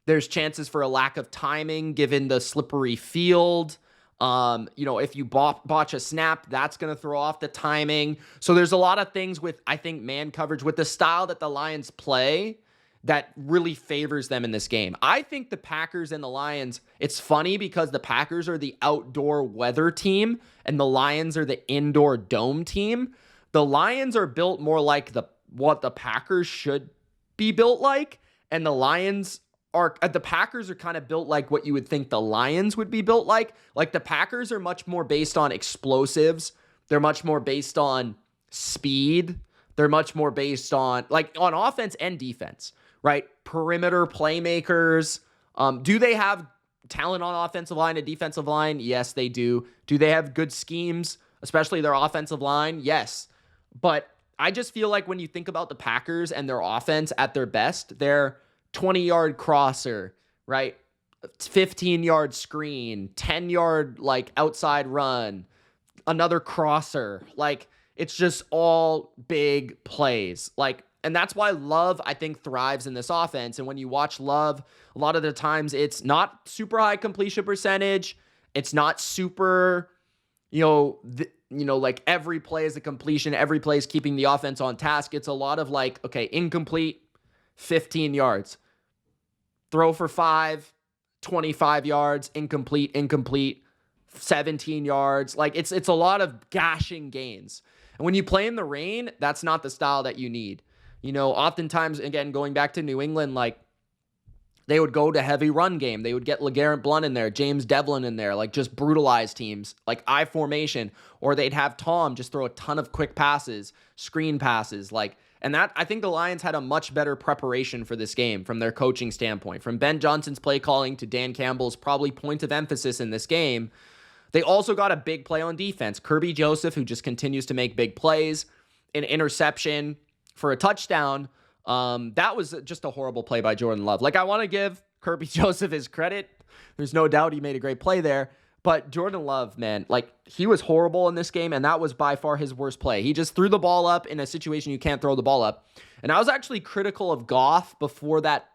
There's chances for a lack of timing given the slippery field. If you botch a snap, that's going to throw off the timing. So there's a lot of things with, I think, man coverage with the style that the Lions play that really favors them in this game. I think the Packers and the Lions, it's funny because the Packers are the outdoor weather team and the Lions are the indoor dome team. The Lions are built more like what the Packers should be built like, and the Packers are kind of built like what you would think the Lions would be built like. Like the Packers are much more based on explosives. They're much more based on speed. They're much more based on offense and defense. Right? Perimeter playmakers. Do they have talent on offensive line and defensive line? Yes, they do. Do they have good schemes, especially their offensive line? Yes. But I just feel like when you think about the Packers and their offense at their best, they're 20-yard crosser, right? 15-yard screen, 10-yard outside run, another crosser. It's just all big plays. And that's why Love, I think, thrives in this offense. And when you watch Love, a lot of the times it's not super high completion percentage. It's not super, every play is a completion. Every play is keeping the offense on task. It's a lot of incomplete, 15 yards. Throw for 5, 25 yards, incomplete. 17 yards. Like it's a lot of gashing gains. And when you play in the rain, that's not the style that you need. Oftentimes, again, going back to New England, like they would go to heavy run game. They would get LeGarrette Blount in there, James Devlin in there, like just brutalize teams, like I formation, or they'd have Tom just throw a ton of quick passes, screen passes, and that, I think the Lions had a much better preparation for this game from their coaching standpoint. From Ben Johnson's play calling to Dan Campbell's probably point of emphasis in this game. They also got a big play on defense. Kirby Joseph, who just continues to make big plays, an interception for a touchdown. That was just a horrible play by Jordan Love. I want to give Kirby Joseph his credit. There's no doubt he made a great play there. But Jordan Love, man, he was horrible in this game, and that was by far his worst play. He just threw the ball up in a situation you can't throw the ball up. And I was actually critical of Goff before that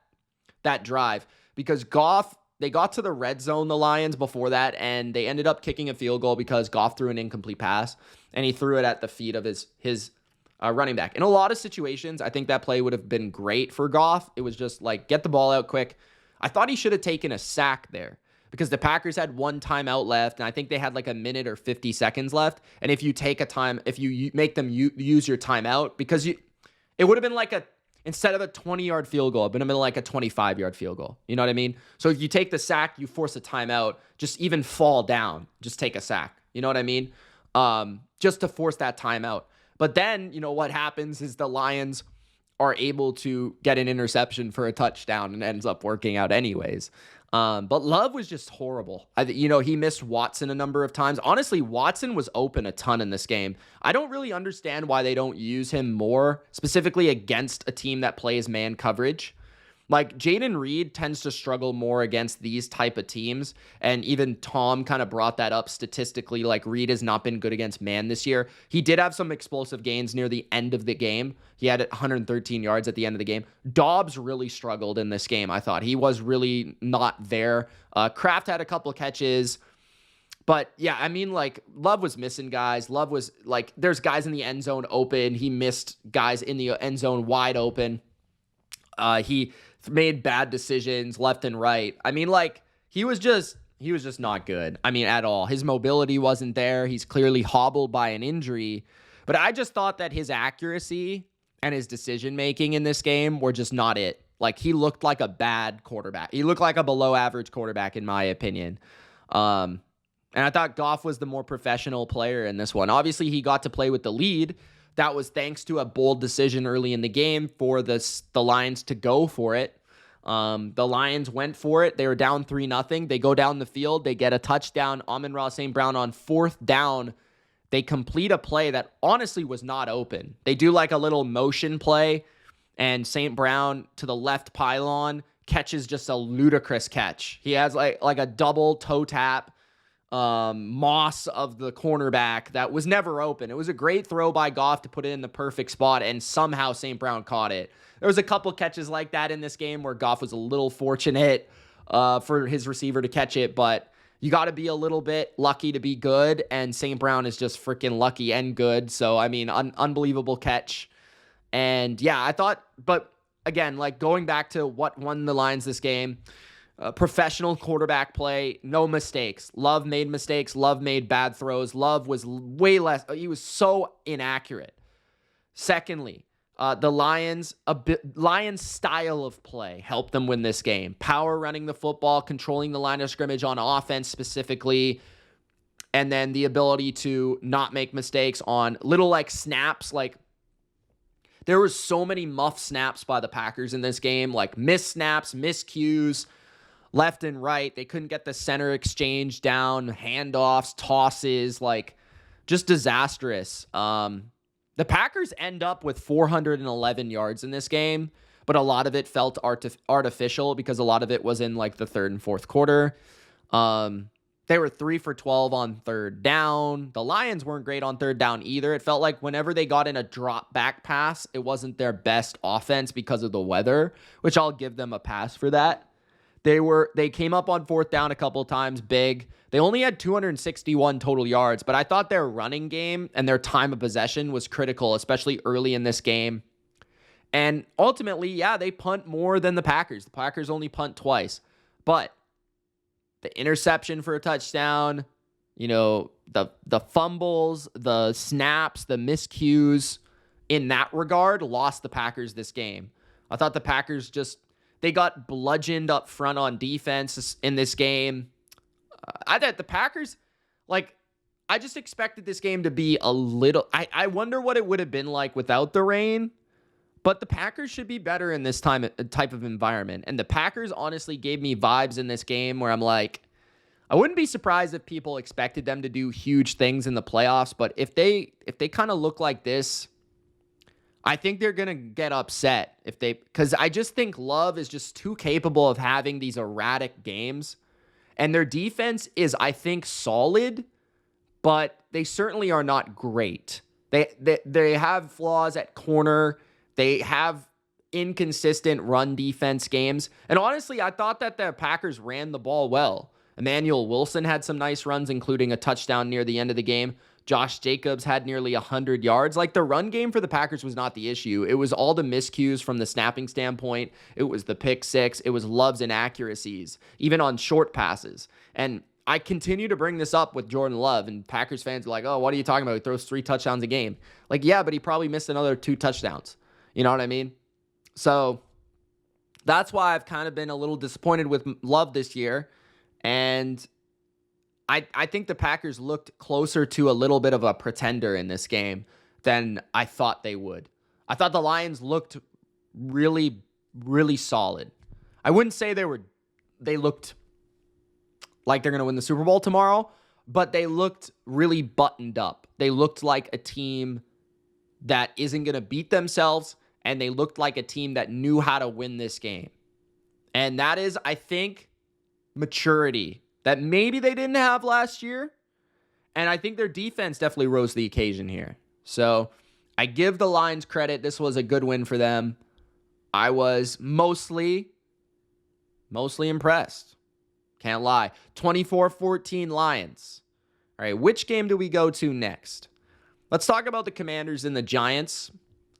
drive, because Goff, they got to the red zone, the Lions, before that, and they ended up kicking a field goal because Goff threw an incomplete pass, and he threw it at the feet of his running back. In a lot of situations, I think that play would have been great for Goff. It was just get the ball out quick. I thought he should have taken a sack there because the Packers had one timeout left, and I think they had a minute or 50 seconds left. And if you take if you make them use your timeout, because it would have been instead of a 20-yard field goal, it would have been a 25-yard field goal. You know what I mean? So if you take the sack, you force a timeout, just even fall down, just take a sack. You know what I mean? Just to force that timeout. But then, what happens is the Lions are able to get an interception for a touchdown and ends up working out anyways. But Love was just horrible. He missed Watson a number of times. Honestly, Watson was open a ton in this game. I don't really understand why they don't use him more, specifically against a team that plays man coverage. Jaden Reed tends to struggle more against these type of teams, and even Tom kind of brought that up statistically. Reed has not been good against man this year. He did have some explosive gains near the end of the game. He had 113 yards at the end of the game. Dobbs really struggled in this game, I thought. He was really not there. Kraft had a couple of catches. But yeah, Love was missing guys. Love was there's guys in the end zone open. He missed guys in the end zone wide open. He made bad decisions left and right. He was just not good. At all. His mobility wasn't there. He's clearly hobbled by an injury. But I just thought that his accuracy and his decision-making in this game were just not it. He looked like a bad quarterback. He looked like a below-average quarterback, in my opinion. And I thought Goff was the more professional player in this one. Obviously, he got to play with the lead. That was thanks to a bold decision early in the game for the Lions to go for it. The Lions went for it. They were down 3-0. They go down the field. They get a touchdown. Amon-Ra St. Brown on 4th down. They complete a play that honestly was not open. They do a little motion play, and St. Brown to the left pylon catches just a ludicrous catch. He has a double toe tap. Moss of the cornerback that was never open. It was a great throw by Goff to put it in the perfect spot, and somehow St. Brown caught it. There was a couple catches like that in this game where Goff was a little fortunate for his receiver to catch it, but you got to be a little bit lucky to be good, and St. Brown is just freaking lucky and good. So, unbelievable catch. And yeah, I thought, but again, going back to what won the Lions this game, professional quarterback play, no mistakes. Love made mistakes. Love made bad throws. Love was way less. He was so inaccurate. Secondly, the Lions' style of play helped them win this game. Power running the football, controlling the line of scrimmage on offense specifically, and then the ability to not make mistakes on little snaps. There were so many muff snaps by the Packers in this game, missed snaps, miscues, left and right. They couldn't get the center exchange down, handoffs, tosses, just disastrous. The Packers end up with 411 yards in this game, but a lot of it felt artificial because a lot of it was in the third and fourth quarter. They were 3 for 12 on third down. The Lions weren't great on third down either. It felt like whenever they got in a drop back pass, it wasn't their best offense because of the weather, which I'll give them a pass for that. They came up on 4th down a couple times, big. They only had 261 total yards, but I thought their running game and their time of possession was critical, especially early in this game. And ultimately, yeah, they punt more than the Packers. The Packers only punt twice. But the interception for a touchdown, the fumbles, the snaps, the miscues in that regard lost the Packers this game. I thought the Packers they got bludgeoned up front on defense in this game. I thought the Packers, I just expected this game to be a little... I wonder what it would have been like without the rain, but the Packers should be better in this type of environment. And the Packers honestly gave me vibes in this game where I'm like, I wouldn't be surprised if people expected them to do huge things in the playoffs, but if they kind of look like this, I think they're going to get upset because I just think Love is just too capable of having these erratic games. And their defense is, I think, solid, but they certainly are not great. They have flaws at corner. They have inconsistent run defense games. And honestly, I thought that the Packers ran the ball well. Emmanuel Wilson had some nice runs, including a touchdown near the end of the game. Josh Jacobs had nearly 100 yards. The run game for the Packers was not the issue. It was all the miscues from the snapping standpoint. It was the pick six. It was Love's inaccuracies, even on short passes. And I continue to bring this up with Jordan Love, and Packers fans are like, oh, what are you talking about? He throws 3 touchdowns a game. Yeah, but he probably missed another 2 touchdowns. You know what I mean? So that's why I've kind of been a little disappointed with Love this year. And I think the Packers looked closer to a little bit of a pretender in this game than I thought they would. I thought the Lions looked really, really solid. I wouldn't say they looked like they're going to win the Super Bowl tomorrow, but they looked really buttoned up. They looked like a team that isn't going to beat themselves, and they looked like a team that knew how to win this game. And that is, I think, maturity that maybe they didn't have last year. And I think their defense definitely rose to the occasion here. So I give the Lions credit. This was a good win for them. I was mostly impressed. Can't lie. 24-14 Lions. All right, which game do we go to next? Let's talk about the Commanders and the Giants.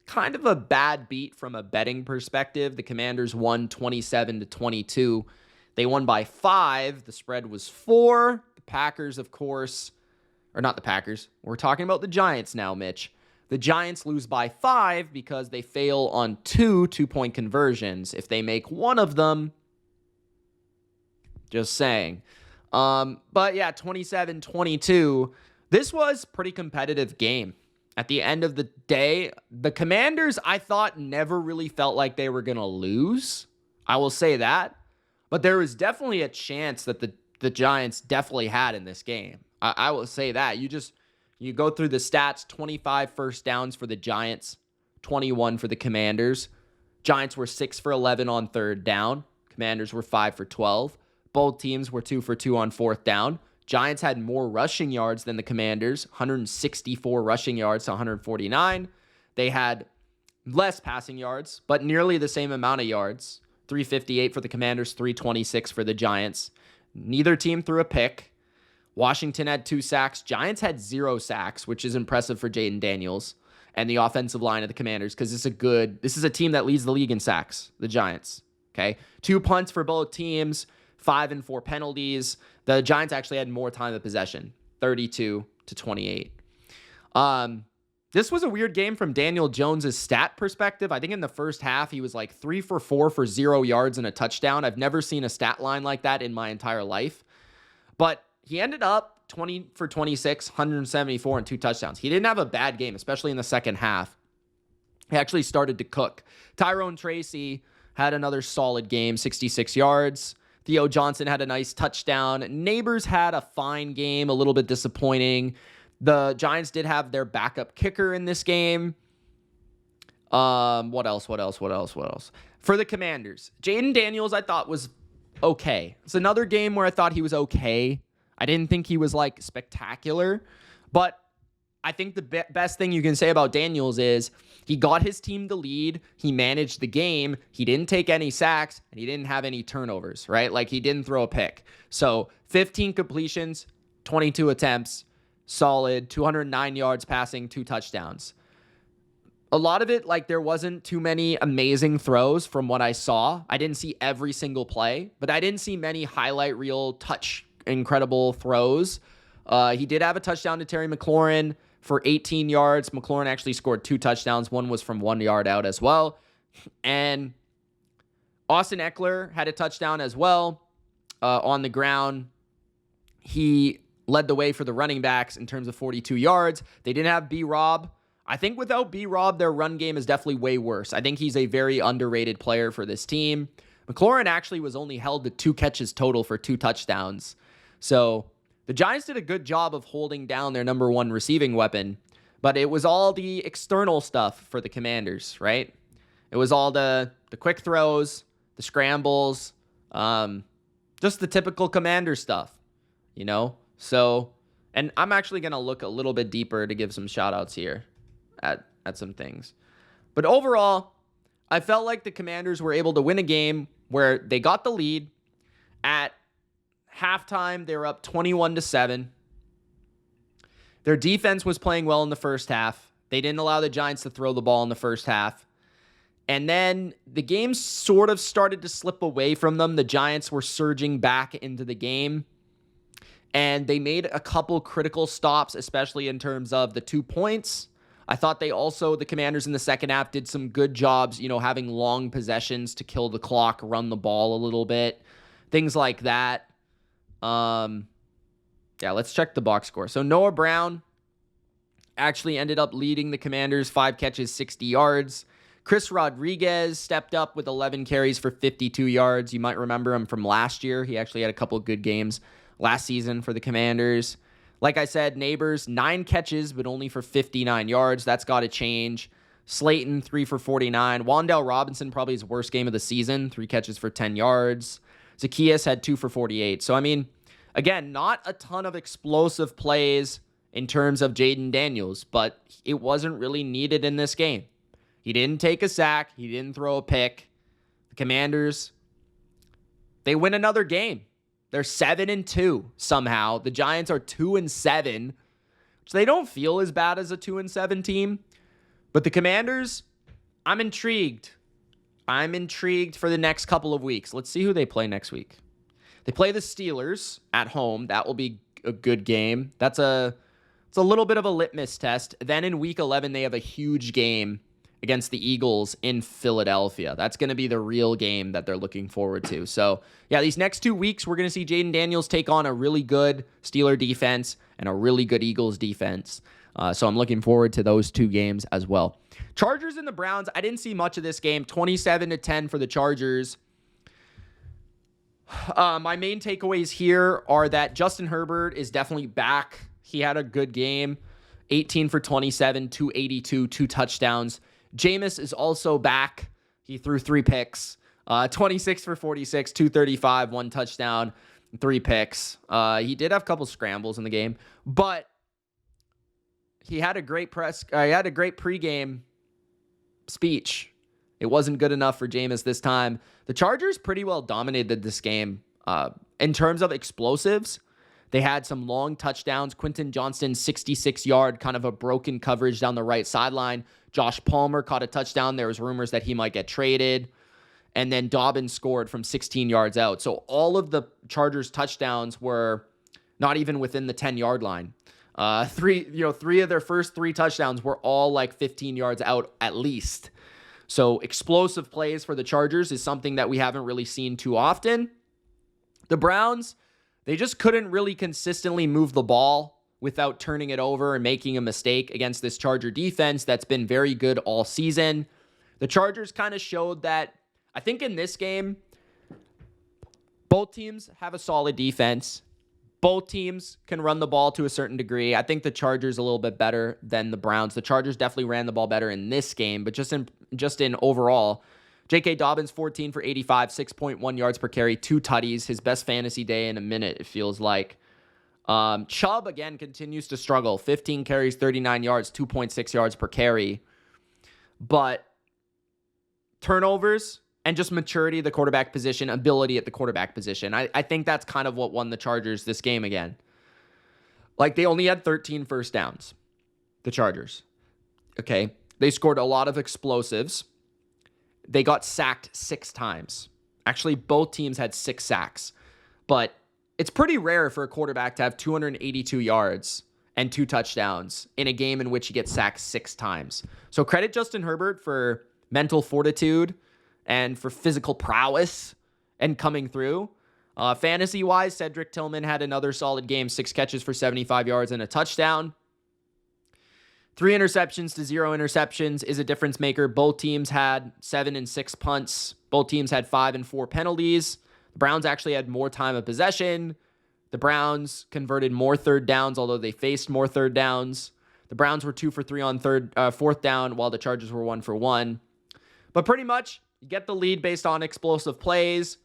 Kind of a bad beat from a betting perspective. The Commanders won 27-22. They won by 5. The spread was 4. The Packers, of course, or not the Packers. We're talking about the Giants now, Mitch. The Giants lose by 5 because they fail on 2 two-point conversions. If they make one of them, just saying. But yeah, 27-22. This was a pretty competitive game. At the end of the day, the Commanders, I thought, never really felt like they were going to lose. I will say that. But there was definitely a chance that the Giants definitely had in this game. I will say that. You go through the stats, 25 first downs for the Giants, 21 for the Commanders. Giants were 6 for 11 on third down. Commanders were 5 for 12. Both teams were 2 for 2 on fourth down. Giants had more rushing yards than the Commanders, 164 rushing yards to 149. They had less passing yards, but nearly the same amount of yards. 358 for the Commanders, 326 for the Giants. Neither team threw a pick. Washington had 2 sacks. Giants had 0 sacks, which is impressive for Jaden Daniels and the offensive line of the Commanders, because this is a team that leads the league in sacks, the Giants. Okay, 2 punts for both teams, 5 and 4 penalties. The Giants actually had more time of possession, 32-28. This was a weird game from Daniel Jones' stat perspective. I think in the first half, he was 3 for 4 for 0 yards and a touchdown. I've never seen a stat line like that in my entire life. But he ended up 20 for 26, 174, and 2 touchdowns. He didn't have a bad game, especially in the second half. He actually started to cook. Tyrone Tracy had another solid game, 66 yards. Theo Johnson had a nice touchdown. Neighbors had a fine game, a little bit disappointing. The Giants did have their backup kicker in this game. What else? For the Commanders, Jaden Daniels, I thought was okay. It's another game where I thought he was okay. I didn't think he was spectacular, but I think the best thing you can say about Daniels is he got his team the lead. He managed the game. He didn't take any sacks, and he didn't have any turnovers, right? He didn't throw a pick. So 15 completions, 22 attempts, solid, 209 yards passing, 2 touchdowns. A lot of it, there wasn't too many amazing throws from what I saw. I didn't see every single play, but I didn't see many highlight reel incredible throws. He did have a touchdown to Terry McLaurin for 18 yards. McLaurin actually scored 2 touchdowns. One was from 1 yard out as well. And Austin Eckler had a touchdown as well on the ground. He led the way for the running backs in terms of 42 yards. They didn't have B-Rob. I think without B-Rob, their run game is definitely way worse. I think he's a very underrated player for this team. McLaurin actually was only held to 2 catches total for 2 touchdowns. So the Giants did a good job of holding down their number 1 receiving weapon, but it was all the external stuff for the Commanders, right? It was all the quick throws, the scrambles, just the typical Commander stuff, you know? So, and I'm actually going to look a little bit deeper to give some shout outs here at some things. But overall, I felt like the Commanders were able to win a game where they got the lead. At halftime, they were up 21-7. Their defense was playing well in the first half. They didn't allow the Giants to throw the ball in the first half. And then the game sort of started to slip away from them. The Giants were surging back into the game. And they made a couple critical stops, especially in terms of the 2 points. I thought the Commanders in the second half did some good jobs, having long possessions to kill the clock, run the ball a little bit, things like that. Let's check the box score. So Noah Brown actually ended up leading the Commanders, 5 catches, 60 yards. Chris Rodriguez stepped up with 11 carries for 52 yards. You might remember him from last year. He actually had a couple of good games last season for the Commanders. Like I said, Neighbors, 9 catches, but only for 59 yards. That's got to change. Slayton, 3 for 49. Wan'Dale Robinson, probably his worst game of the season, 3 catches for 10 yards. Zacchaeus had 2 for 48. So, again, not a ton of explosive plays in terms of Jaden Daniels, but it wasn't really needed in this game. He didn't take a sack. He didn't throw a pick. The Commanders, they win another game. They're 7-2 somehow. The Giants are 2-7, which they don't feel as bad as a 2-7 team. But the Commanders, I'm intrigued. I'm intrigued for the next couple of weeks. Let's see who they play next week. They play the Steelers at home. That will be a good game. It's a little bit of a litmus test. Then in week 11, they have a huge game against the Eagles in Philadelphia. That's going to be the real game that they're looking forward to. So, these next 2 weeks, we're going to see Jaden Daniels take on a really good Steeler defense and a really good Eagles defense. So I'm looking forward to those 2 games as well. Chargers and the Browns, I didn't see much of this game. 27-10 for the Chargers. My main takeaways here are that Justin Herbert is definitely back. He had a good game. 18 for 27, 282, 2 touchdowns. Jameis is also back. He threw 3 picks. 26 for 46, 235, 1 touchdown, 3 picks. He did have a couple scrambles in the game, but he had a great pregame speech. It wasn't good enough for Jameis this time. The Chargers pretty well dominated this game. In terms of explosives, they had some long touchdowns. Quentin Johnston, 66-yard, kind of a broken coverage down the right sideline. Josh Palmer caught a touchdown. There was rumors that he might get traded. And then Dobbins scored from 16 yards out. So all of the Chargers touchdowns were not even within the 10-yard line. Three of their first 3 touchdowns were all like 15 yards out at least. So explosive plays for the Chargers is something that we haven't really seen too often. The Browns, they just couldn't really consistently move the ball without turning it over and making a mistake against this Charger defense that's been very good all season. The Chargers kind of showed that, I think in this game, both teams have a solid defense. Both teams can run the ball to a certain degree. I think the Chargers a little bit better than the Browns. The Chargers definitely ran the ball better in this game, but just in overall, J.K. Dobbins, 14 for 85, 6.1 yards per carry, 2 tutties, his best fantasy day in a minute, it feels like. Chubb, again, continues to struggle. 15 carries, 39 yards, 2.6 yards per carry. But turnovers and just maturity at the quarterback position, ability at the quarterback position. I think that's kind of what won the Chargers this game again. Like, they only had 13 first downs, the Chargers. Okay? They scored a lot of explosives. They got sacked 6 times. Actually, both teams had 6 sacks. But it's pretty rare for a quarterback to have 282 yards and 2 touchdowns in a game in which he gets sacked 6 times. So credit Justin Herbert for mental fortitude and for physical prowess and coming through. Fantasy-wise, Cedric Tillman had another solid game, 6 catches for 75 yards and a touchdown. 3 interceptions to 0 interceptions is a difference maker. Both teams had 7 and 6 punts. Both teams had 5 and 4 penalties. The Browns actually had more time of possession. The Browns converted more third downs, although they faced more third downs. The Browns were 2 for 3 on fourth down, while the Chargers were 1 for 1. But pretty much, you get the lead based on explosive plays.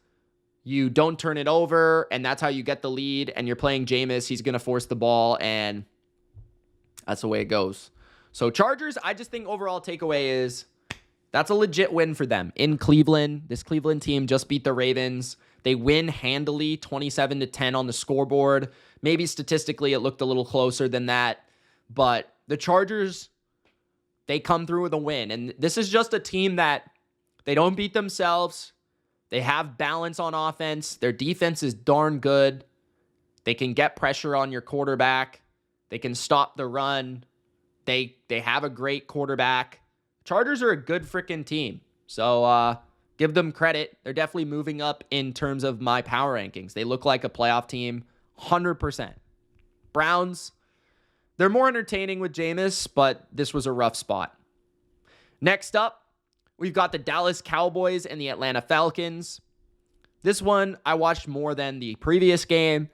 You don't turn it over, and that's how you get the lead. And you're playing Jameis. He's going to force the ball, and that's the way it goes. So Chargers, I just think overall takeaway is that's a legit win for them in Cleveland. This Cleveland team just beat the Ravens. They win handily, 27-10 on the scoreboard. Maybe statistically it looked a little closer than that, but the Chargers, they come through with a win. And this is just a team that they don't beat themselves. They have balance on offense. Their defense is darn good. They can get pressure on your quarterback. They can stop the run. They have a great quarterback. Chargers are a good freaking team. So give them credit. They're definitely moving up in terms of my power rankings. They look like a playoff team, 100%. Browns, they're more entertaining with Jameis, but this was a rough spot. Next up, we've got the Dallas Cowboys and the Atlanta Falcons. This one I watched more than the previous game.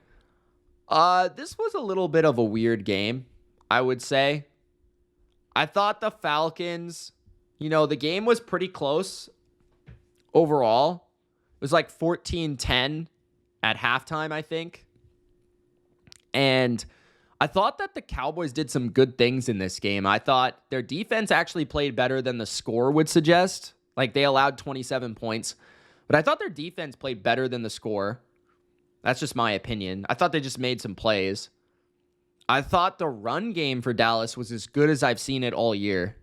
This was a little bit of a weird game, I would say. I thought the Falcons, the game was pretty close overall. It was like 14-10 at halftime, I think. And I thought that the Cowboys did some good things in this game. I thought their defense actually played better than the score would suggest. Like, they allowed 27 points. But I thought their defense played better than the score. That's just my opinion. I thought they just made some plays. I thought the run game for Dallas was as good as I've seen it all year.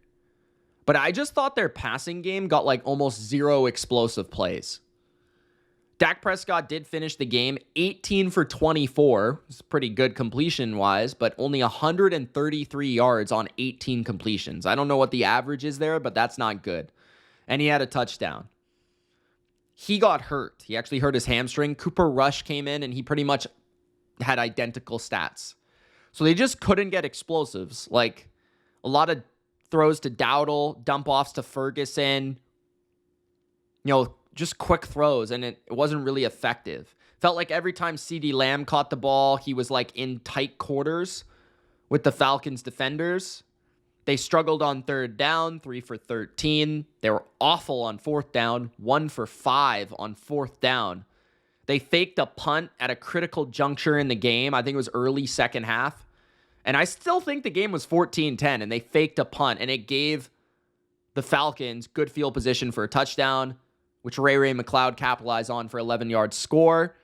But I just thought their passing game got like almost 0 explosive plays. Dak Prescott did finish the game 18 for 24. It's pretty good completion-wise, but only 133 yards on 18 completions. I don't know what the average is there, but that's not good. And he had a touchdown. He got hurt. He actually hurt his hamstring. Cooper Rush came in, and he pretty much had identical stats. So they just couldn't get explosives. Like, a lot of throws to Dowdle, dump-offs to Ferguson. Just quick throws, and it wasn't really effective. Felt like every time CeeDee Lamb caught the ball, he was like in tight quarters with the Falcons defenders. They struggled on third down, 3 for 13. They were awful on fourth down, 1 for 5 on fourth down. They faked a punt at a critical juncture in the game. I think it was early second half. And I still think the game was 14-10, and they faked a punt, and it gave the Falcons good field position for a touchdown, which Ray McLeod capitalized on for 11-yard score.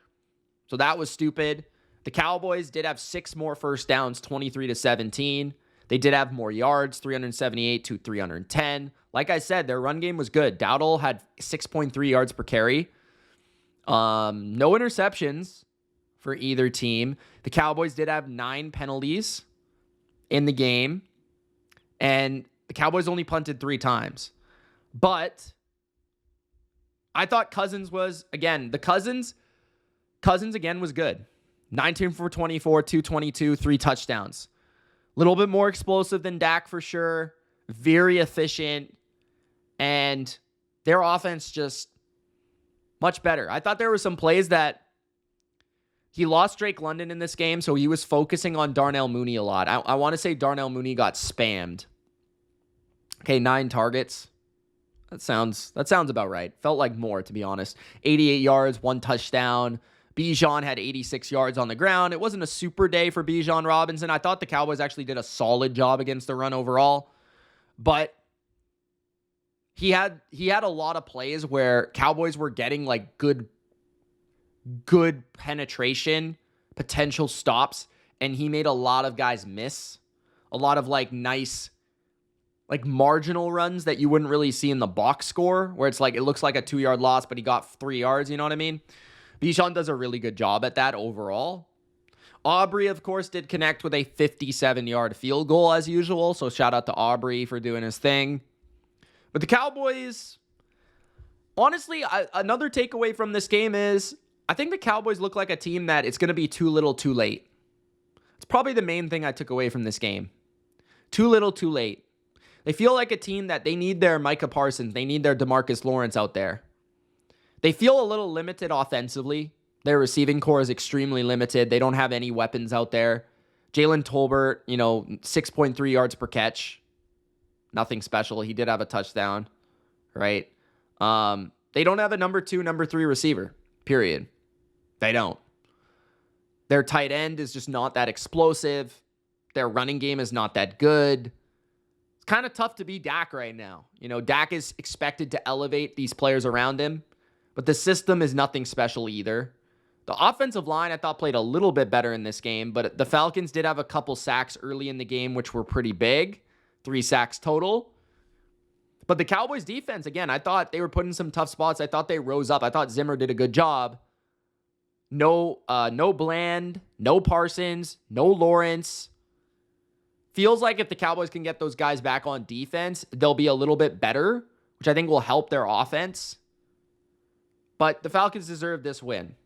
So that was stupid. The Cowboys did have 6 more first downs, 23-17. They did have more yards, 378 to 310. Like I said, their run game was good. Dowdle had 6.3 yards per carry. No interceptions for either team. The Cowboys did have 9 penalties in the game, and the Cowboys only punted 3 times. But I thought Cousins was, again, Cousins again was good. 19 for 24, 222, 3 touchdowns. A little bit more explosive than Dak for sure. Very efficient. And their offense just much better. I thought there were some plays that he lost Drake London in this game, so he was focusing on Darnell Mooney a lot. I want to say Darnell Mooney got spammed. Okay, 9 targets. That sounds about right. Felt like more, to be honest. 88 yards, 1 touchdown. Bijan had 86 yards on the ground. It wasn't a super day for Bijan Robinson. I thought the Cowboys actually did a solid job against the run overall. But he had a lot of plays where Cowboys were getting like good penetration, potential stops, and he made a lot of guys miss. A lot of like nice, like marginal runs that you wouldn't really see in the box score, where it's like it looks like a 2-yard loss, but he got 3 yards, you know what I mean? Bijan does a really good job at that overall. Aubrey, of course, did connect with a 57-yard field goal as usual, so shout out to Aubrey for doing his thing. But the Cowboys, honestly, another takeaway from this game is I think the Cowboys look like a team that it's going to be too little too late. It's probably the main thing I took away from this game. Too little too late. They feel like a team that they need their Micah Parsons. They need their DeMarcus Lawrence out there. They feel a little limited offensively. Their receiving core is extremely limited. They don't have any weapons out there. Jalen Tolbert, 6.3 yards per catch. Nothing special. He did have a touchdown, right? They don't have a number 2, number 3 receiver, period. They don't. Their tight end is just not that explosive. Their running game is not that good. It's kind of tough to be Dak right now. Dak is expected to elevate these players around him, but the system is nothing special either. The offensive line, I thought, played a little bit better in this game, but the Falcons did have a couple sacks early in the game, which were pretty big. 3 sacks total. But the Cowboys defense, again, I thought they were put in some tough spots. I thought they rose up. I thought Zimmer did a good job. No Bland, no Parsons, no Lawrence. Feels like if the Cowboys can get those guys back on defense, they'll be a little bit better, which I think will help their offense. But the Falcons deserve this win.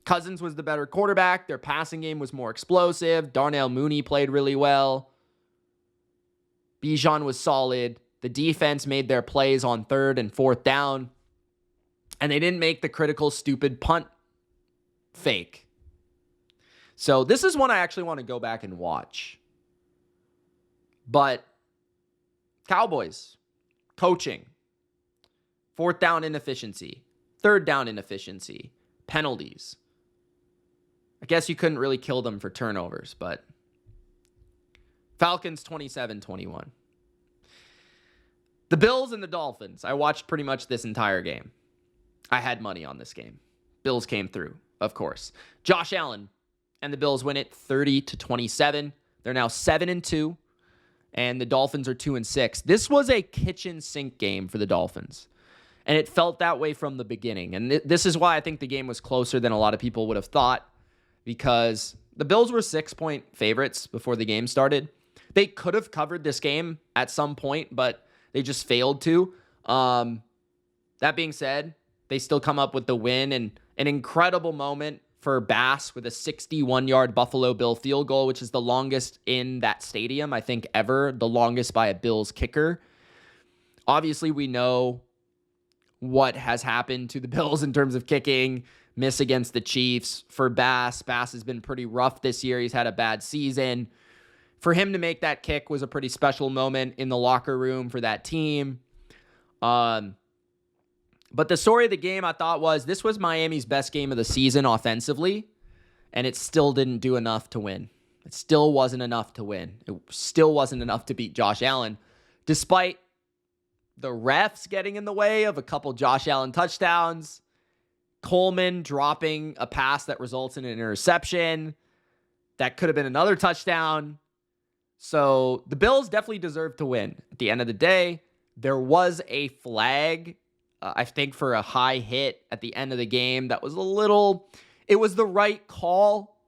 Cousins was the better quarterback. Their passing game was more explosive. Darnell Mooney played really well. Bijan was solid. The defense made their plays on 3rd and 4th down. And they didn't make the critical, stupid punt fake. So this is one I actually want to go back and watch. But Cowboys, coaching, 4th down inefficiency, 3rd down inefficiency, penalties. I guess you couldn't really kill them for turnovers, but Falcons 27-21. The Bills and the Dolphins. I watched pretty much this entire game. I had money on this game. Bills came through, of course. Josh Allen and the Bills win it 30-27. They're now 7-2, and the Dolphins are 2-6. This was a kitchen sink game for the Dolphins, and it felt that way from the beginning. And this is why I think the game was closer than a lot of people would have thought, because the Bills were 6-point favorites before the game started. They could have covered this game at some point, but they just failed to. That being said, they still come up with the win, and an incredible moment for Bass with a 61-yard Buffalo Bill field goal, which is the longest in that stadium, I think, ever. The longest by a Bills kicker. Obviously, we know what has happened to the Bills in terms of kicking. Miss against the Chiefs. For Bass has been pretty rough this year. He's had a bad season. For him to make that kick was a pretty special moment in the locker room for that team. But the story of the game, I thought, was this was Miami's best game of the season offensively, and it still didn't do enough to win. It still wasn't enough to win. It still wasn't enough to beat Josh Allen, despite the refs getting in the way of a couple Josh Allen touchdowns, Coleman dropping a pass that results in an interception that could have been another touchdown. So the Bills definitely deserve to win. At the end of the day, there was a flag, I think, for a high hit at the end of the game. That was it was the right call,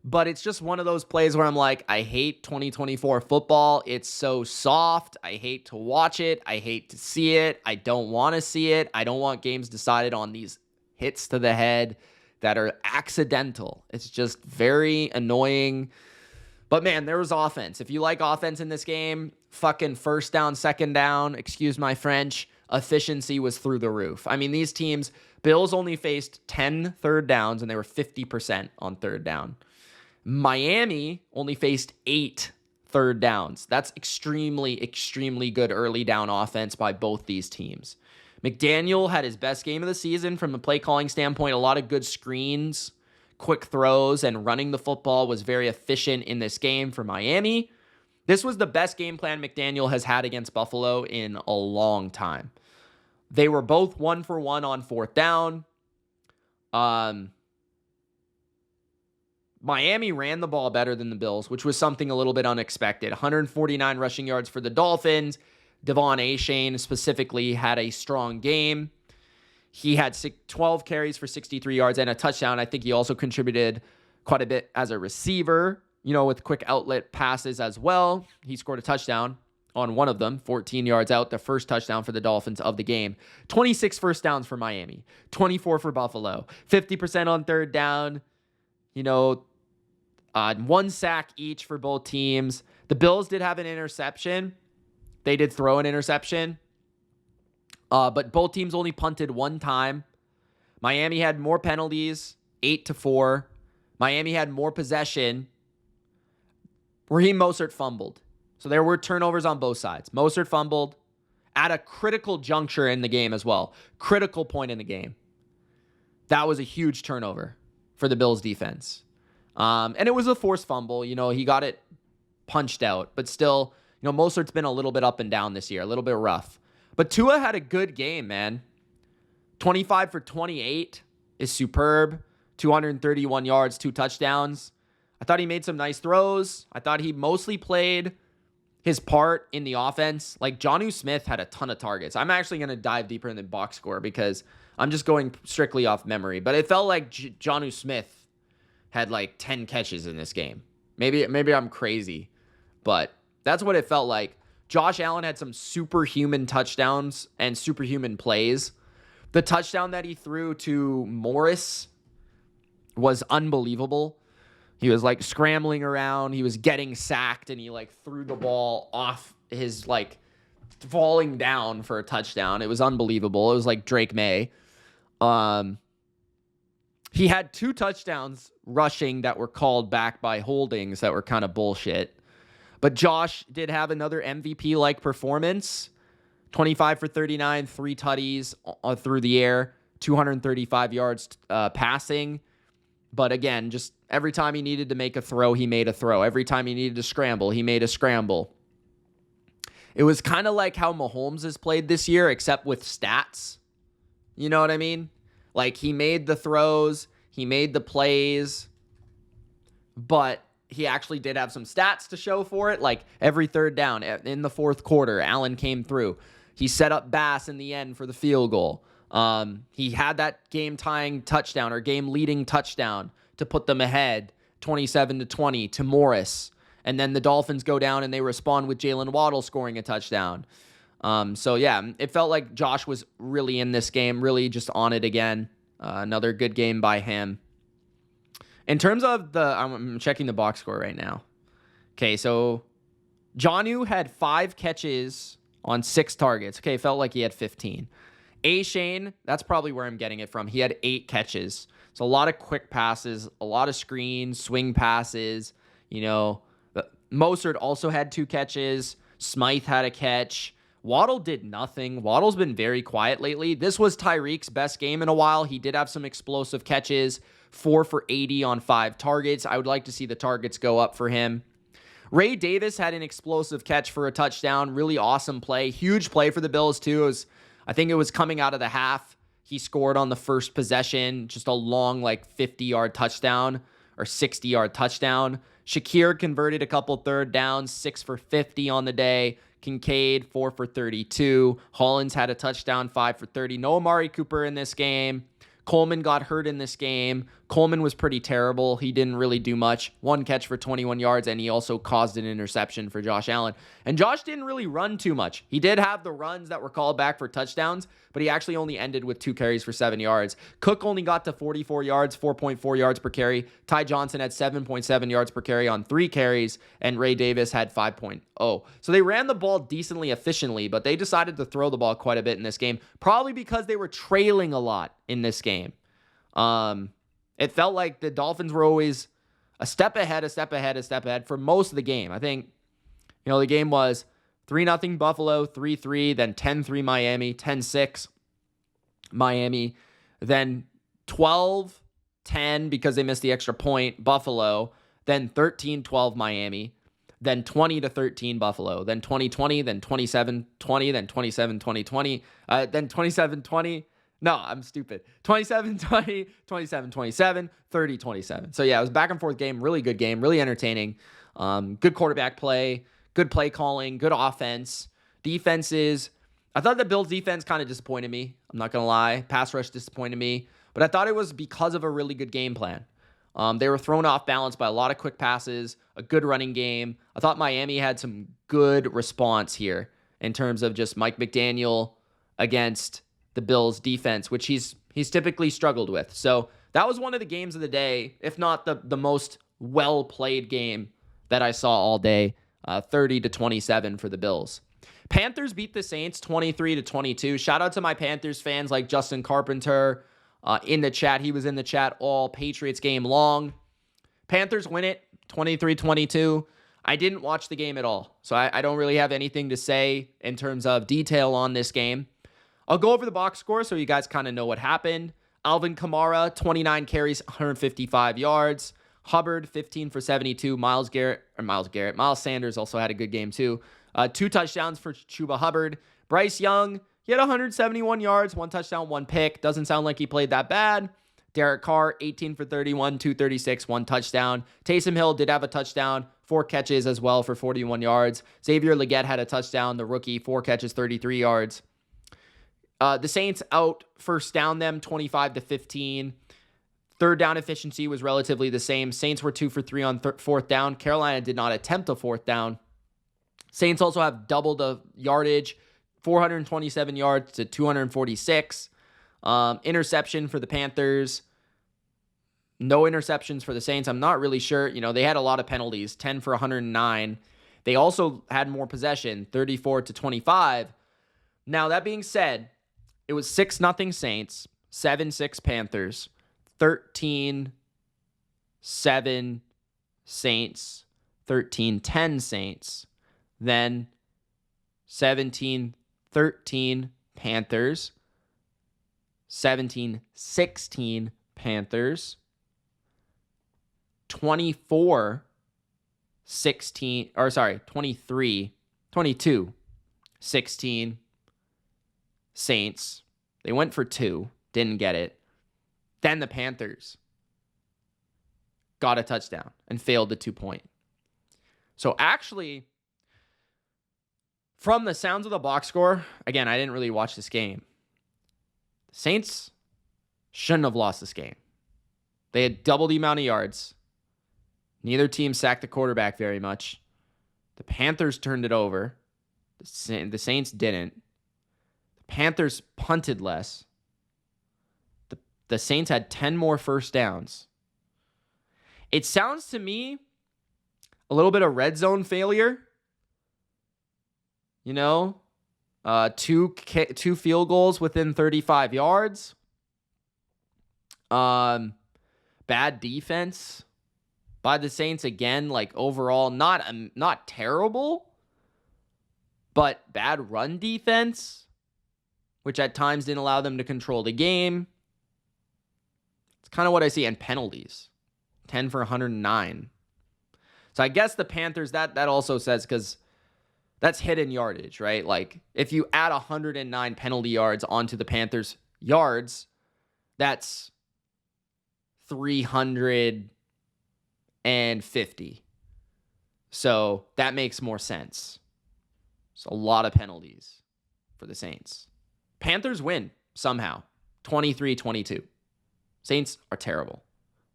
but it's just one of those plays where I'm like, I hate 2024 football. It's so soft. I hate to watch it. I hate to see it. I don't want to see it. I don't want games decided on these hits to the head that are accidental. It's just very annoying. But man, there was offense. If you like offense in this game, fucking 1st down, 2nd down, excuse my French, efficiency was through the roof. I mean, these teams, Bills only faced 10 3rd downs, and they were 50% on 3rd down. Miami only faced 8 3rd downs. That's extremely, extremely good early down offense by both these teams. McDaniel had his best game of the season from a play calling standpoint. A lot of good screens, quick throws, and running the football was very efficient in this game for Miami. This was the best game plan McDaniel has had against Buffalo in a long time. They were both 1-for-1 on 4th down. Miami ran the ball better than the Bills, which was something a little bit unexpected. 149 rushing yards for the Dolphins. Devon Achane specifically had a strong game. He had 12 carries for 63 yards and a touchdown. I think he also contributed quite a bit as a receiver, with quick outlet passes as well. He scored a touchdown on one of them, 14 yards out, the first touchdown for the Dolphins of the game. 26 first downs for Miami, 24 for Buffalo, 50% on third down, 1 sack each for both teams. The Bills did have an interception. They did throw an interception. But both teams only punted one time. Miami had more penalties, 8-4. Miami had more possession. Raheem Mostert fumbled. So there were turnovers on both sides. Mostert fumbled at a critical juncture in the game as well. Critical point in the game. That was a huge turnover for the Bills defense. And it was a forced fumble. He got it punched out. But still, Mostert's been a little bit up and down this year. A little bit rough. But Tua had a good game, man. 25 for 28 is superb. 231 yards, 2 touchdowns. I thought he made some nice throws. I thought he mostly played his part in the offense. Like, Jonnu Smith had a ton of targets. I'm actually going to dive deeper in the box score because I'm just going strictly off memory. But it felt like Jonnu Smith had like 10 catches in this game. Maybe I'm crazy, but that's what it felt like. Josh Allen had some superhuman touchdowns and superhuman plays. The touchdown that he threw to Morris was unbelievable. He was like scrambling around. He was getting sacked and he like threw the ball off his like falling down for a touchdown. It was unbelievable. It was like Drake May. He had 2 touchdowns rushing that were called back by holdings that were kind of bullshit. But Josh did have another MVP-like performance. 25 for 39, 3 tutties through the air, 235 yards passing. But again, just every time he needed to make a throw, he made a throw. Every time he needed to scramble, he made a scramble. It was kind of like how Mahomes has played this year, except with stats. You know what I mean? Like, he made the throws, he made the plays, but he actually did have some stats to show for it. Like, every third down in the fourth quarter, Allen came through. He set up Bass in the end for the field goal. He had that game-tying touchdown or game-leading touchdown to put them ahead 27-20 to Morris. And then the Dolphins go down and they respond with Jalen Waddle scoring a touchdown. So, yeah, it felt like Josh was really in this game, really just on it again. Another good game by him. In terms of I'm checking the box score right now. Okay, so Jonnu had 5 catches on 6 targets. Okay, felt like he had 15. A-Shane, that's probably where I'm getting it from. He had 8 catches. So a lot of quick passes, a lot of screens, swing passes. Mostert also had 2 catches. Smythe had a catch. Waddle did nothing. Waddle's been very quiet lately. This was Tyreek's best game in a while. He did have some explosive catches. 4 for 80 on 5 targets. I would like to see the targets go up for him. Ray Davis had an explosive catch for a touchdown. Really awesome play. Huge play for the Bills, too. I think it was coming out of the half. He scored on the first possession. Just a long, 50-yard touchdown or 60-yard touchdown. Shakir converted a couple third downs, 6 for 50 on the day. Kincaid, 4 for 32. Hollins had a touchdown, 5 for 30. No Amari Cooper in this game. Coleman got hurt in this game. Coleman was pretty terrible. He didn't really do much. 1 catch for 21 yards, and he also caused an interception for Josh Allen. And Josh didn't really run too much. He did have the runs that were called back for touchdowns, but he actually only ended with 2 carries for 7 yards. Cook only got to 44 yards, 4.4 yards per carry. Ty Johnson had 7.7 yards per carry on 3 carries, and Ray Davis had 5.0. So they ran the ball decently efficiently, but they decided to throw the ball quite a bit in this game, probably because they were trailing a lot in this game. It felt like the Dolphins were always a step ahead for most of the game. I think, the game was 3-0 Buffalo, 3-3, then 10-3 Miami, 10-6 Miami, then 12-10 because they missed the extra point, Buffalo, then 13-12 Miami, then 20-13 Buffalo, then 20-20, then 27-20, then 27-20, then 27-20. No, I'm stupid. 27-20, 27-27, 30-27. So, yeah, it was a back-and-forth game, really good game, really entertaining. Good quarterback play, good play calling, good offense. Defenses, I thought the Bills defense kind of disappointed me. I'm not going to lie. Pass rush disappointed me. But I thought it was because of a really good game plan. They were thrown off balance by a lot of quick passes, a good running game. I thought Miami had some good response here in terms of just Mike McDaniel against the Bills defense, which he's typically struggled with. So that was one of the games of the day, if not the most well-played game that I saw all day, 30-27 for the Bills. Panthers beat the Saints 23-22. Shout out to my Panthers fans like Justin Carpenter in the chat. He was in the chat all Patriots game long. Panthers win it 23-22. I didn't watch the game at all, so I don't really have anything to say in terms of detail on this game. I'll go over the box score so you guys kind of know what happened. Alvin Kamara, 29 carries, 155 yards. Hubbard, 15 for 72. Miles Sanders also had a good game too. 2 touchdowns for Chuba Hubbard. Bryce Young, he had 171 yards, 1 touchdown, 1 pick. Doesn't sound like he played that bad. Derek Carr, 18 for 31, 236, 1 touchdown. Taysom Hill did have a touchdown, 4 catches as well for 41 yards. Xavier Legette had a touchdown, the rookie, 4 catches, 33 yards. The Saints out first down them 25-15. Third down efficiency was relatively the same. Saints were 2 for 3 on fourth down. Carolina did not attempt a fourth down. Saints also have double the yardage, 427 yards to 246. Interception for the Panthers. No interceptions for the Saints. I'm not really sure. They had a lot of penalties, 10 for 109. They also had more possession, 34-25. Now, that being said, it was 6-0 Saints, 7-6 Panthers, 13-7 Saints, 13-10 Saints, then 17-13 Panthers, 17-16 Panthers, 22-16 Saints. They went for 2, didn't get it. Then the Panthers got a touchdown and failed the 2-point. So actually, from the sounds of the box score, again, I didn't really watch this game. The Saints shouldn't have lost this game. They had double the amount of yards. Neither team sacked the quarterback very much. The Panthers turned it over. The Saints didn't. The Panthers punted less. The Saints had 10 more first downs. It sounds to me a little bit of red zone failure. 2 field goals within 35 yards. Bad defense by the Saints again. Overall, not terrible, but bad run defense, which at times didn't allow them to control the game. It's kind of what I see. And penalties, 10 for 109. So I guess the Panthers, that also says, because that's hidden yardage, right? If you add 109 penalty yards onto the Panthers' yards, that's 350. So that makes more sense. It's a lot of penalties for the Saints. Panthers win somehow, 23-22. Saints are terrible.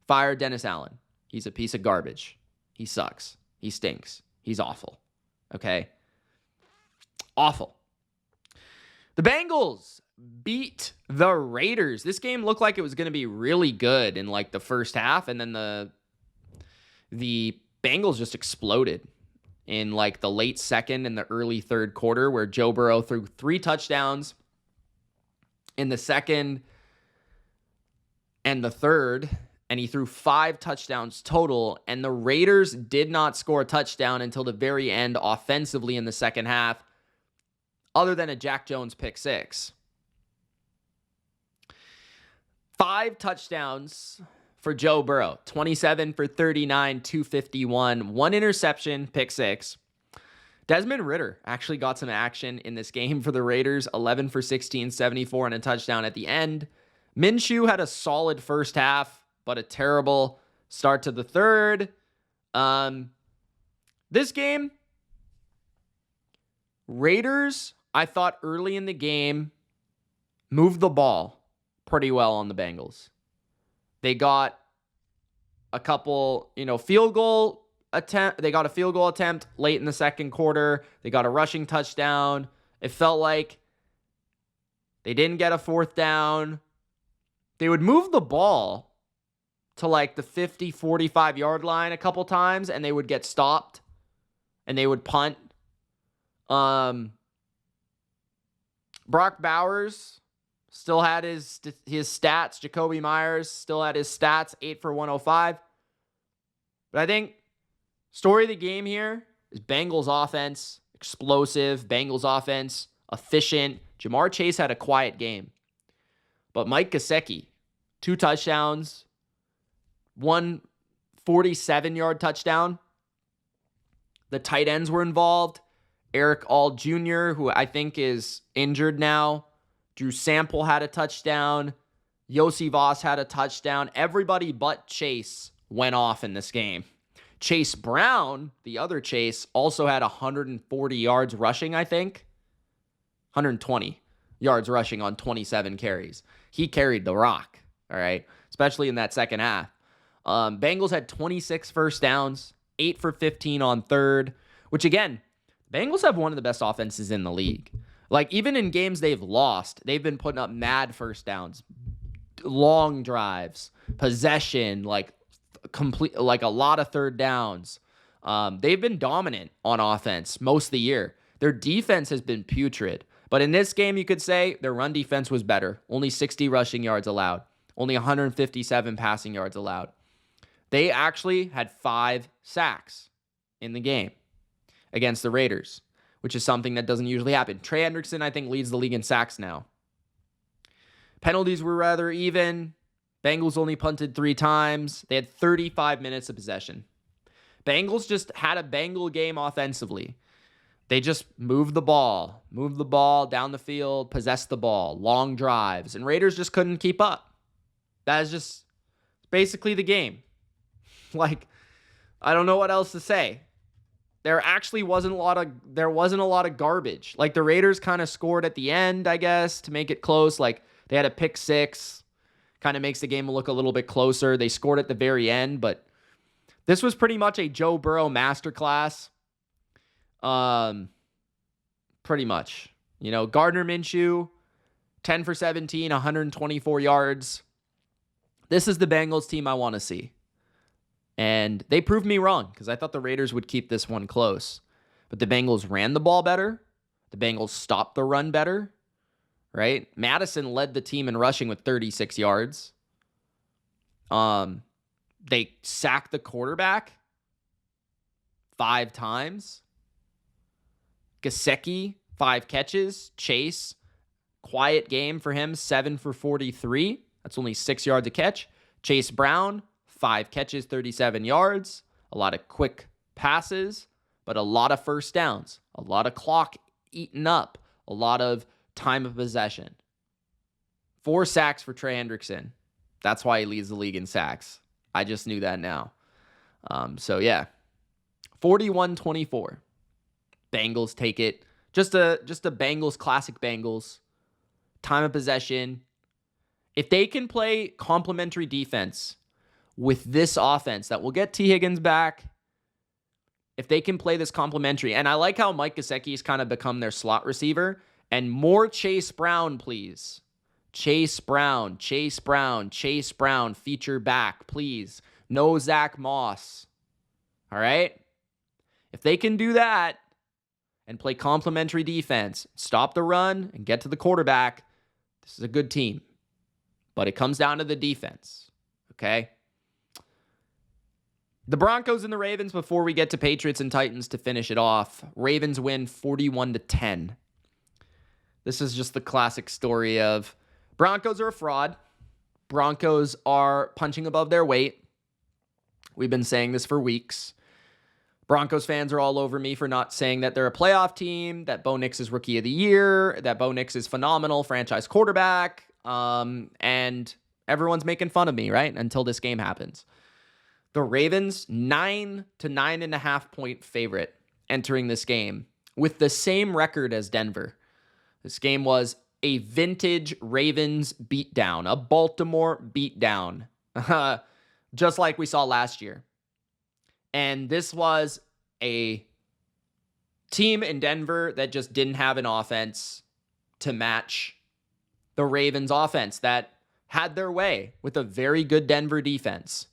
Fire Dennis Allen. He's a piece of garbage. He sucks. He stinks. He's awful. Okay? Awful. The Bengals beat the Raiders. This game looked like it was going to be really good in the first half, and then the Bengals just exploded in the late second and the early third quarter, where Joe Burrow threw 3 touchdowns in the second and the third, and he threw 5 touchdowns total, and the Raiders did not score a touchdown until the very end offensively in the second half, other than a Jack Jones pick 6. 5 touchdowns for Joe Burrow, 27 for 39, 251, 1 interception, pick 6. Desmond Ridder actually got some action in this game for the Raiders, 11 for 16, 74, and a touchdown at the end. Minshew had a solid first half, but a terrible start to the third. This game, Raiders I thought early in the game, moved the ball pretty well on the Bengals. They got a couple, field goal attempt. They got a field goal attempt late in the second quarter. They got a rushing touchdown. It felt like they didn't get a fourth down. They would move the ball to like the 50, 45-yard line a couple times, and they would get stopped, and they would punt. Brock Bowers still had his stats. Jacoby Myers still had his stats, 8 for 105. But I think story of the game here is Bengals offense, explosive. Bengals offense, efficient. Jamar Chase had a quiet game. But Mike Gesicki, 2 touchdowns, 1 47-yard touchdown. The tight ends were involved. Eric All Jr., who I think is injured now. Drew Sample had a touchdown. Yossi Voss had a touchdown. Everybody but Chase went off in this game. Chase Brown, the other Chase, also had 140 yards rushing, I think. 120 yards rushing on 27 carries. He carried the rock, all right, especially in that second half. Bengals had 26 first downs, 8 for 15 on third, which again, Bengals have one of the best offenses in the league. Like, even in games they've lost, they've been putting up mad first downs, long drives, possession, like a lot of third downs. They've been dominant on offense most of the year. Their defense has been putrid. But in this game, you could say their run defense was better. Only 60 rushing yards allowed. Only 157 passing yards allowed. They actually had 5 sacks in the game against the Raiders, which is something that doesn't usually happen. Trey Hendrickson, I think, leads the league in sacks now. Penalties were rather even. Bengals only punted 3 times. They had 35 minutes of possession. Bengals just had a Bengal game offensively. They just moved the ball down the field, possessed the ball, long drives, and Raiders just couldn't keep up. That is just basically the game. Like, I don't know what else to say. There actually wasn't a lot of garbage. Like, the Raiders kind of scored at the end, I guess, to make it close. Like, they had a pick 6, kind of makes the game look a little bit closer. They scored at the very end, but this was pretty much a Joe Burrow masterclass. Pretty much. Gardner Minshew, 10 for 17, 124 yards. This is the Bengals team I want to see. And they proved me wrong because I thought the Raiders would keep this one close. But the Bengals ran the ball better. The Bengals stopped the run better, right? Madison led the team in rushing with 36 yards. They sacked the quarterback 5 times. Gesicki, 5 catches. Chase, quiet game for him, 7 for 43. That's only 6 yards a catch. Chase Brown, 5 catches, 37 yards. A lot of quick passes, but a lot of first downs. A lot of clock eaten up. A lot of time of possession. 4 sacks for Trey Hendrickson. That's why he leads the league in sacks. I just knew that now. 41-24. Bengals take it. Just a Bengals, classic Bengals. Time of possession. If they can play complementary defense with this offense that will get T. Higgins back, if they can play this complementary, and I like how Mike Gesicki has kind of become their slot receiver, and more Chase Brown, please. Chase Brown, feature back, please. No Zach Moss. All right? If they can do that and play complementary defense, stop the run, and get to the quarterback, this is a good team. But it comes down to the defense, okay? The Broncos and the Ravens, before we get to Patriots and Titans to finish it off. Ravens win 41-10. This is just the classic story of Broncos are a fraud. Broncos are punching above their weight. We've been saying this for weeks. Broncos fans are all over me for not saying that they're a playoff team, that Bo Nix is rookie of the year, that Bo Nix is phenomenal franchise quarterback, and everyone's making fun of me, right? Until this game happens. The Ravens, 9 to 9.5 point favorite entering this game with the same record as Denver. This game was a vintage Ravens beatdown, a Baltimore beatdown, just like we saw last year. And this was a team in Denver that just didn't have an offense to match the Ravens offense that had their way with a very good Denver defense.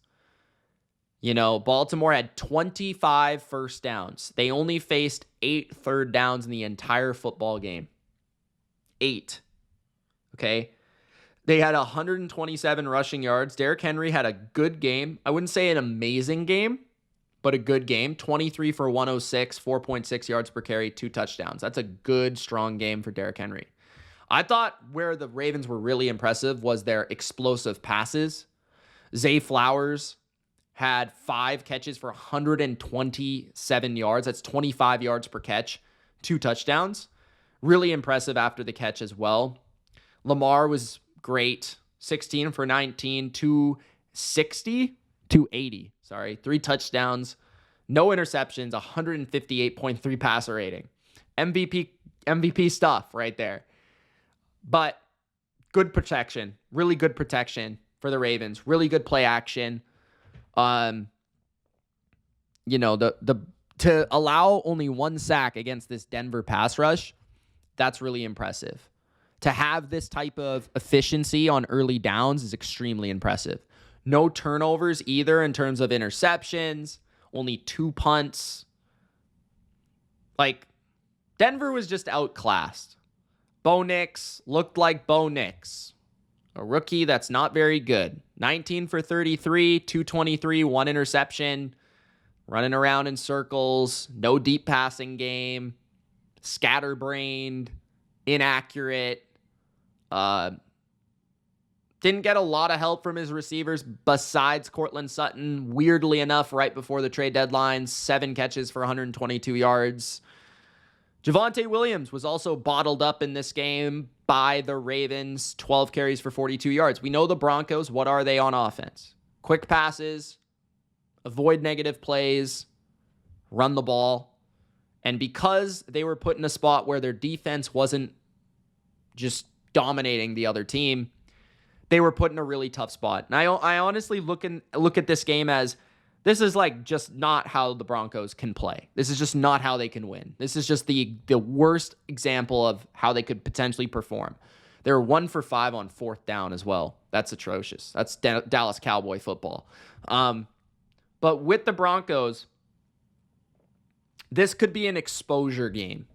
You know, Baltimore had 25 first downs. They only faced 8 third downs in the entire football game. 8. Okay? They had 127 rushing yards. Derrick Henry had a good game. I wouldn't say an amazing game, but a good game. 23 for 106, 4.6 yards per carry, 2 touchdowns. That's a good, strong game for Derrick Henry. I thought where the Ravens were really impressive was their explosive passes. Zay Flowers had 5 catches for 127 yards. That's 25 yards per catch, 2 touchdowns. Really impressive after the catch as well. Lamar was great. 16 for 19, 280, 3 touchdowns, no interceptions, 158.3 passer rating. MVP stuff right there. But good protection, really good protection for the Ravens. Really good play action. You know, to allow only 1 sack against this Denver pass rush, that's really impressive. To have this type of efficiency on early downs is extremely impressive. No turnovers either in terms of interceptions, only 2 punts. Like, Denver was just outclassed. Bo Nix looked like Bo Nix, a rookie that's not very good. 19 for 33, 223, 1 interception, running around in circles, no deep passing game, scatterbrained, inaccurate. Didn't get a lot of help from his receivers besides Cortland Sutton. Weirdly enough, right before the trade deadline, 7 catches for 122 yards. Javonte Williams was also bottled up in this game by the Ravens, 12 carries for 42 yards. We know the Broncos, what are they on offense? Quick passes, avoid negative plays, run the ball. And because they were put in a spot where their defense wasn't just dominating the other team, they were put in a really tough spot. And I honestly look at this game as, this is like just not how the Broncos can play. This is just not how they can win. This is just the worst example of how they could potentially perform. They were 1 for 5 on 4th down as well. That's atrocious. That's Dallas Cowboy football. But with the Broncos, this could be an exposure game.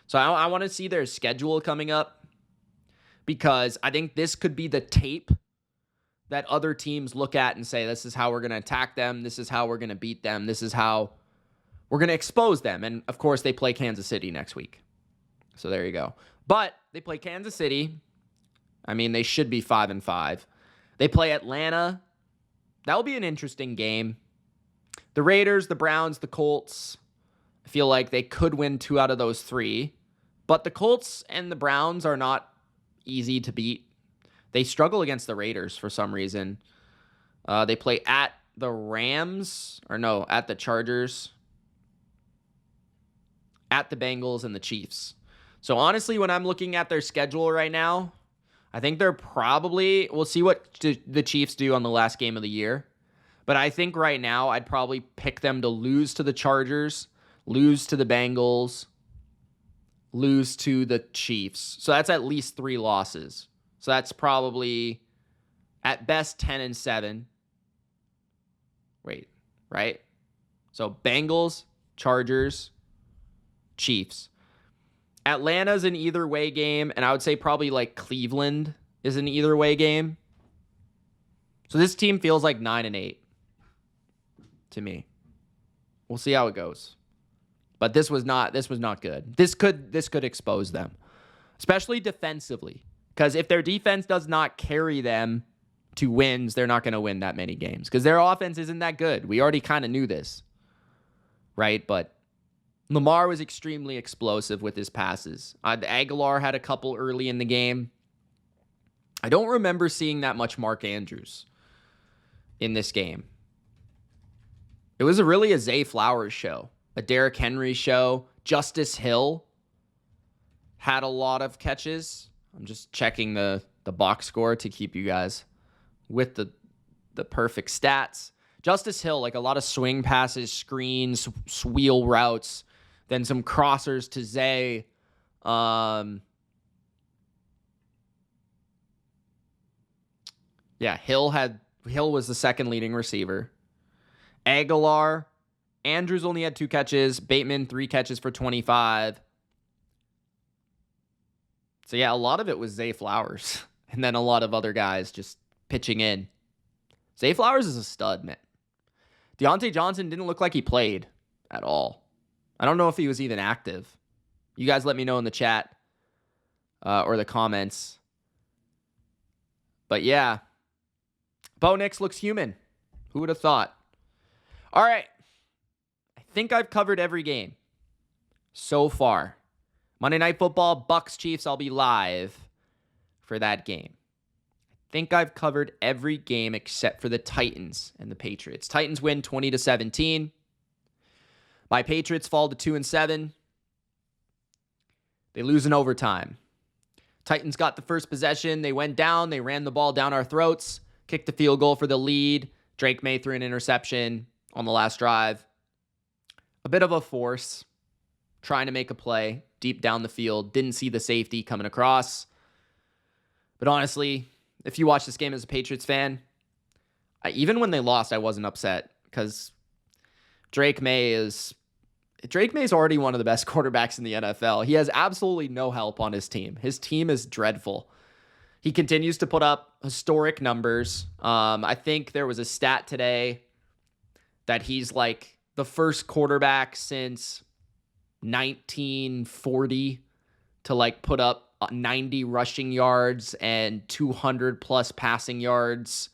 So I want to see their schedule coming up, because I think this could be the tape that other teams look at and say, this is how we're going to attack them. This is how we're going to beat them. This is how we're going to expose them. And, of course, they play Kansas City next week. So there you go. But they play Kansas City. I mean, they should be 5-5. They play Atlanta. That will be an interesting game. The Raiders, the Browns, the Colts, I feel like they could win 2 out of those 3. But the Colts and the Browns are not easy to beat. They struggle against the Raiders for some reason. They play at the Rams, at the Chargers, at the Bengals, and the Chiefs. So honestly, when I'm looking at their schedule right now, I think they're probably, we'll see what the Chiefs do on the last game of the year. But I think right now I'd probably pick them to lose to the Chargers, lose to the Bengals, lose to the Chiefs. So that's at least 3 losses. So that's probably, at best, 10-7. Wait, right? So Bengals, Chargers, Chiefs. Atlanta's an either way game, and I would say probably like Cleveland is an either way game. So this team feels like 9-8 to me. We'll see how it goes. But this was not good. This could expose them, especially defensively. Because if their defense does not carry them to wins, they're not going to win that many games. Because their offense isn't that good. We already kind of knew this, right? But Lamar was extremely explosive with his passes. Aguilar had a couple early in the game. I don't remember seeing that much Mark Andrews in this game. It was really a Zay Flowers show, a Derrick Henry show. Justice Hill had a lot of catches. I'm just checking the box score to keep you guys with the perfect stats. Justice Hill, like a lot of swing passes, screens, wheel routes, then some crossers to Zay. Hill was the second leading receiver. Aguilar, Andrews only had 2 catches. Bateman, 3 catches for 25. So yeah, a lot of it was Zay Flowers. And then a lot of other guys just pitching in. Zay Flowers is a stud, man. Deontay Johnson didn't look like he played at all. I don't know if he was even active. You guys let me know in the chat or the comments. But yeah, Bo Nix looks human. Who would have thought? All right. I think I've covered every game so far. Monday Night Football, Bucks Chiefs, I'll be live for that game. I think I've covered every game except for the Titans and the Patriots. Titans win 20-17. My Patriots fall to 2-7. They lose in overtime. Titans got the first possession. They went down. They ran the ball down our throats. Kicked the field goal for the lead. Drake May threw an interception on the last drive. A bit of a force. Trying to make a play deep down the field. Didn't see the safety coming across. But honestly, if you watch this game as a Patriots fan, even when they lost, I wasn't upset. Because Drake May is already one of the best quarterbacks in the NFL. He has absolutely no help on his team. His team is dreadful. He continues to put up historic numbers. I think there was a stat today that he's like the first quarterback since 1940 to like put up 90 rushing yards and 200 plus passing yards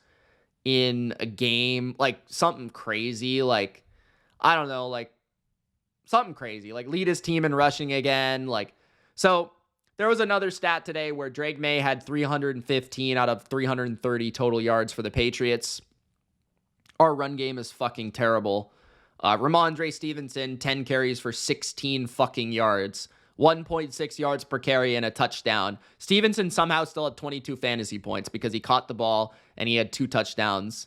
in a game. Like something crazy. Like, I don't know, like something crazy. Like lead his team in rushing again. Like, so there was another stat today where Drake May had 315 out of 330 total yards for the Patriots. Our run game is fucking terrible. Ramondre Stevenson, 10 carries for 16 fucking yards. 1.6 yards per carry and a touchdown. Stevenson somehow still had 22 fantasy points because he caught the ball and he had 2 touchdowns.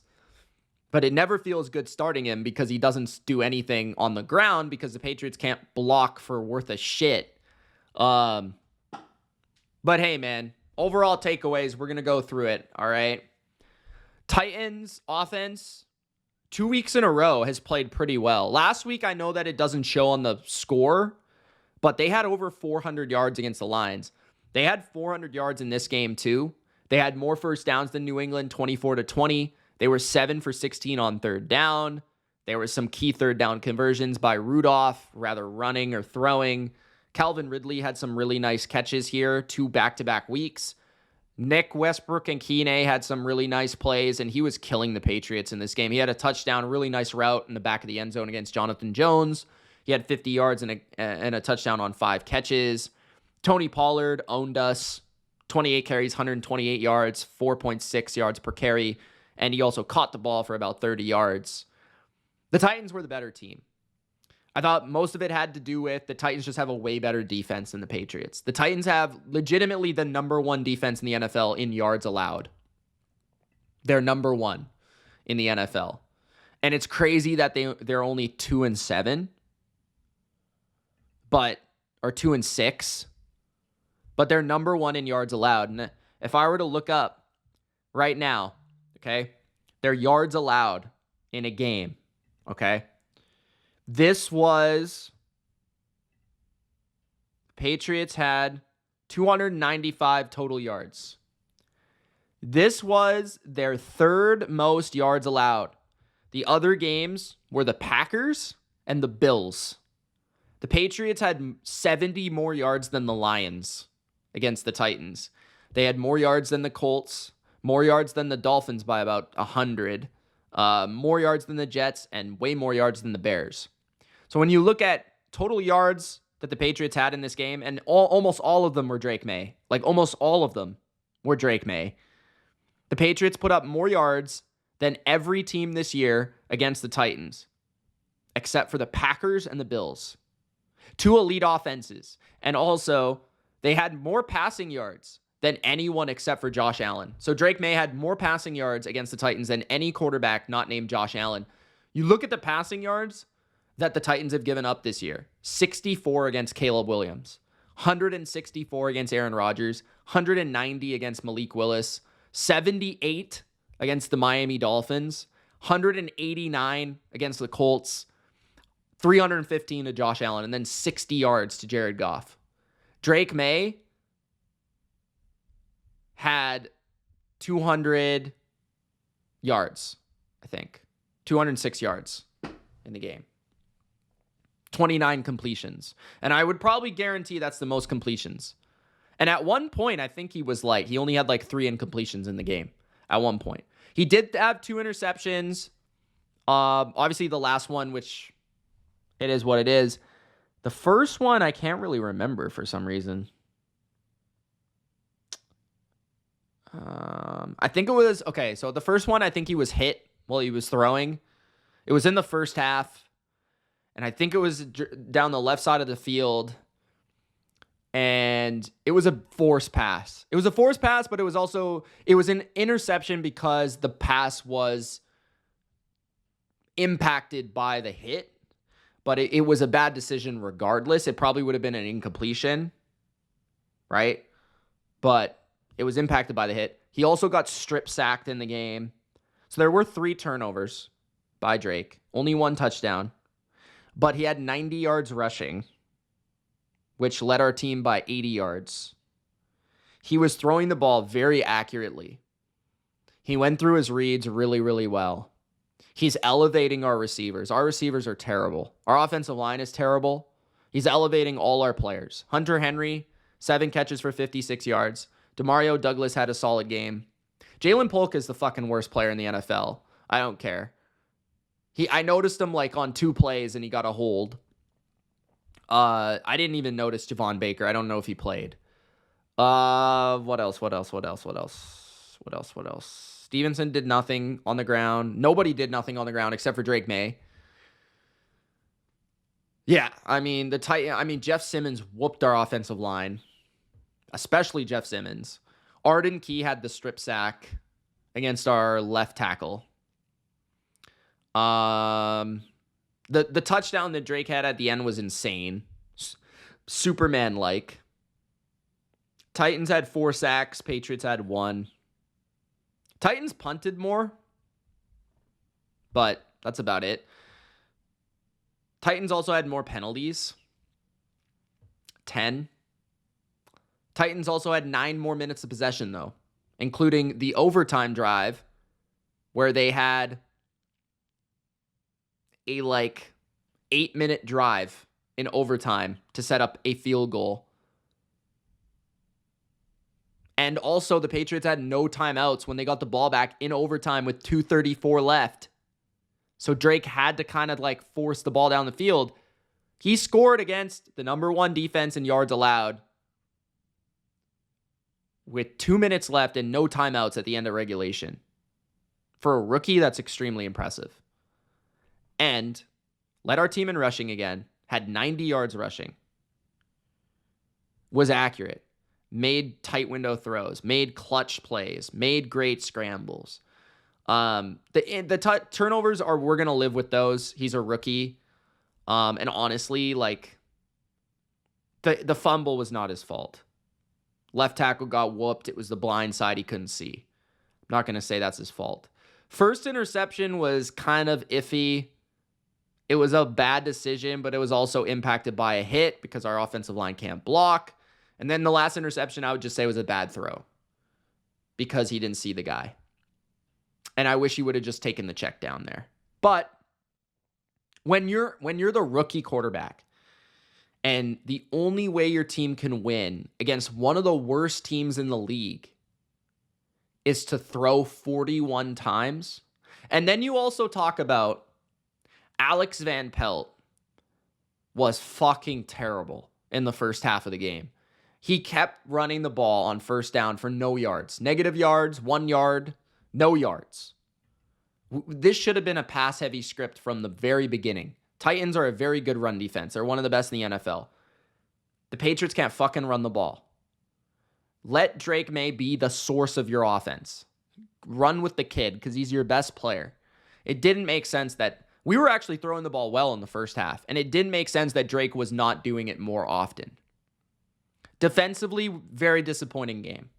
But it never feels good starting him because he doesn't do anything on the ground because the Patriots can't block for worth a shit. But hey, man, overall takeaways, we're going to go through it, all right? Titans offense, 2 weeks in a row, has played pretty well. Last week, I know that it doesn't show on the score, but they had over 400 yards against the Lions. They had 400 yards in this game, too. They had more first downs than New England, 24-20. They were 7 for 16 on third down. There were some key third down conversions by Rudolph, rather running or throwing. Calvin Ridley had some really nice catches here, 2 back-to-back weeks. Nick Westbrook and Keeney had some really nice plays, and he was killing the Patriots in this game. He had a touchdown, really nice route in the back of the end zone against Jonathan Jones. He had 50 yards and a touchdown on 5 catches. Tony Pollard owned us. 28 carries, 128 yards, 4.6 yards per carry, and he also caught the ball for about 30 yards. The Titans were the better team. I thought most of it had to do with the Titans just have a way better defense than the Patriots. The Titans have legitimately the number 1 defense in the NFL in yards allowed. They're number 1 in the NFL. And it's crazy that they're only 2-7, or 2-6, but they're number 1 in yards allowed. And if I were to look up right now, okay, their yards allowed in a game, okay, this was, Patriots had 295 total yards. This was their 3rd most yards allowed. The other games were the Packers and the Bills. The Patriots had 70 more yards than the Lions against the Titans. They had more yards than the Colts, more yards than the Dolphins by about 100, more yards than the Jets, and way more yards than the Bears. So when you look at total yards that the Patriots had in this game, and almost all of them were Drake May. Like almost all of them were Drake May. The Patriots put up more yards than every team this year against the Titans, except for the Packers and the Bills. 2 elite offenses. And also, They had more passing yards than anyone except for Josh Allen. So Drake May had more passing yards against the Titans than any quarterback not named Josh Allen. You look at the passing yards that the Titans have given up this year. 64 against Caleb Williams. 164 against Aaron Rodgers. 190 against Malik Willis. 78 against the Miami Dolphins. 189 against the Colts. 315 to Josh Allen. And then 60 yards to Jared Goff. Drake May had 200 yards, I think. 206 yards in the game. 29 completions. And I would probably guarantee that's the most completions. And at one point, I think he only had like 3 incompletions in the game at one point. He did have 2 interceptions. Obviously, the last one, which it is what it is. The first one, I can't really remember for some reason. I think it was, okay, so the first one, I think he was hit while he was throwing. It was in the first half, and I think it was down the left side of the field, and it was a forced pass. It was a forced pass, but it was an interception because the pass was impacted by the hit, but it was a bad decision regardless. It probably would have been an incompletion, right? But it was impacted by the hit. He also got strip sacked in the game. So there were 3 turnovers by Drake. Only 1 touchdown. But he had 90 yards rushing, which led our team by 80 yards. He was throwing the ball very accurately. He went through his reads really, really well. He's elevating our receivers. Our receivers are terrible. Our offensive line is terrible. He's elevating all our players. Hunter Henry, 7 catches for 56 yards. Demario Douglas had a solid game. Jalen Polk is the fucking worst player in the NFL. I don't care. I noticed him like on 2 plays and he got a hold. I didn't even notice Javon Baker. I don't know if he played. What else? Stevenson did nothing on the ground. Nobody did nothing on the ground except for Drake May. Yeah, Jeff Simmons whooped our offensive line. Especially Jeff Simmons. Arden Key had the strip sack against our left tackle. The touchdown that Drake had at the end was insane. Superman-like. Titans had 4 sacks. Patriots had 1. Titans punted more, but that's about it. Titans also had more penalties. 10. Titans also had 9 more minutes of possession, though, including the overtime drive where they had a 8-minute drive in overtime to set up a field goal. And also the Patriots had no timeouts when they got the ball back in overtime with 2:34 left. So Drake had to kind of force the ball down the field. He scored against the number 1 defense in yards allowed with 2 minutes left and no timeouts at the end of regulation. For a rookie, that's extremely impressive. And led our team in rushing again, had 90 yards rushing, was accurate, made tight window throws, made clutch plays, made great scrambles. The turnovers we're going to live with those. He's a rookie. And honestly, the fumble was not his fault. Left tackle got whooped. It was the blind side he couldn't see. I'm not going to say that's his fault. First interception was kind of iffy. It was a bad decision, but it was also impacted by a hit because our offensive line can't block. And then the last interception, I would just say, was a bad throw because he didn't see the guy. And I wish he would have just taken the check down there. But when you're the rookie quarterback and the only way your team can win against one of the worst teams in the league is to throw 41 times, and then you also talk about Alex Van Pelt was fucking terrible in the first half of the game. He kept running the ball on first down for no yards. Negative yards, 1 yard, no yards. This should have been a pass-heavy script from the very beginning. Titans are a very good run defense. They're one of the best in the NFL. The Patriots can't fucking run the ball. Let Drake May be the source of your offense. Run with the kid because he's your best player. It didn't make sense that we were actually throwing the ball well in the first half, and it didn't make sense that Drake was not doing it more often. Defensively, very disappointing game.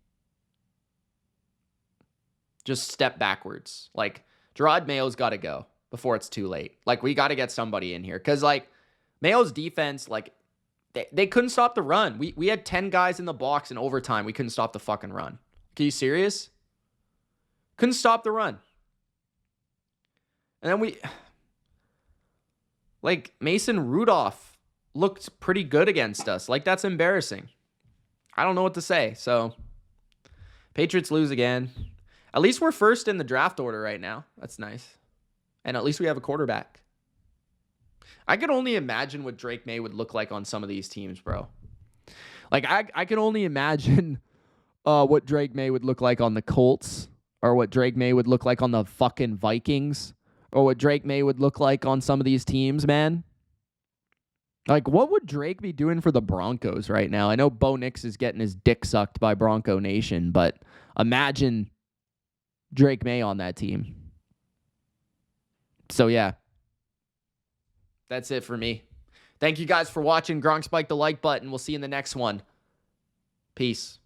Just step backwards. Like, Gerard Mayo's got to go before it's too late. Like, we got to get somebody in here. Because, like, Mayo's defense, like, they couldn't stop the run. We had 10 guys in the box in overtime. We couldn't stop the fucking run. Are you serious? Couldn't stop the run. And then like, Mason Rudolph looked pretty good against us. Like, that's embarrassing. I don't know what to say. So, Patriots lose again. At least we're first in the draft order right now. That's nice. And at least we have a quarterback. I could only imagine what Drake May would look like on some of these teams, bro. Like, I could only imagine what Drake May would look like on the Colts, or what Drake May would look like on the fucking Vikings, or what Drake May would look like on some of these teams, man. Like, what would Drake be doing for the Broncos right now? I know Bo Nix is getting his dick sucked by Bronco Nation, but imagine Drake May on that team. So, yeah. That's it for me. Thank you guys for watching. Gronk spike the like button. We'll see you in the next one. Peace.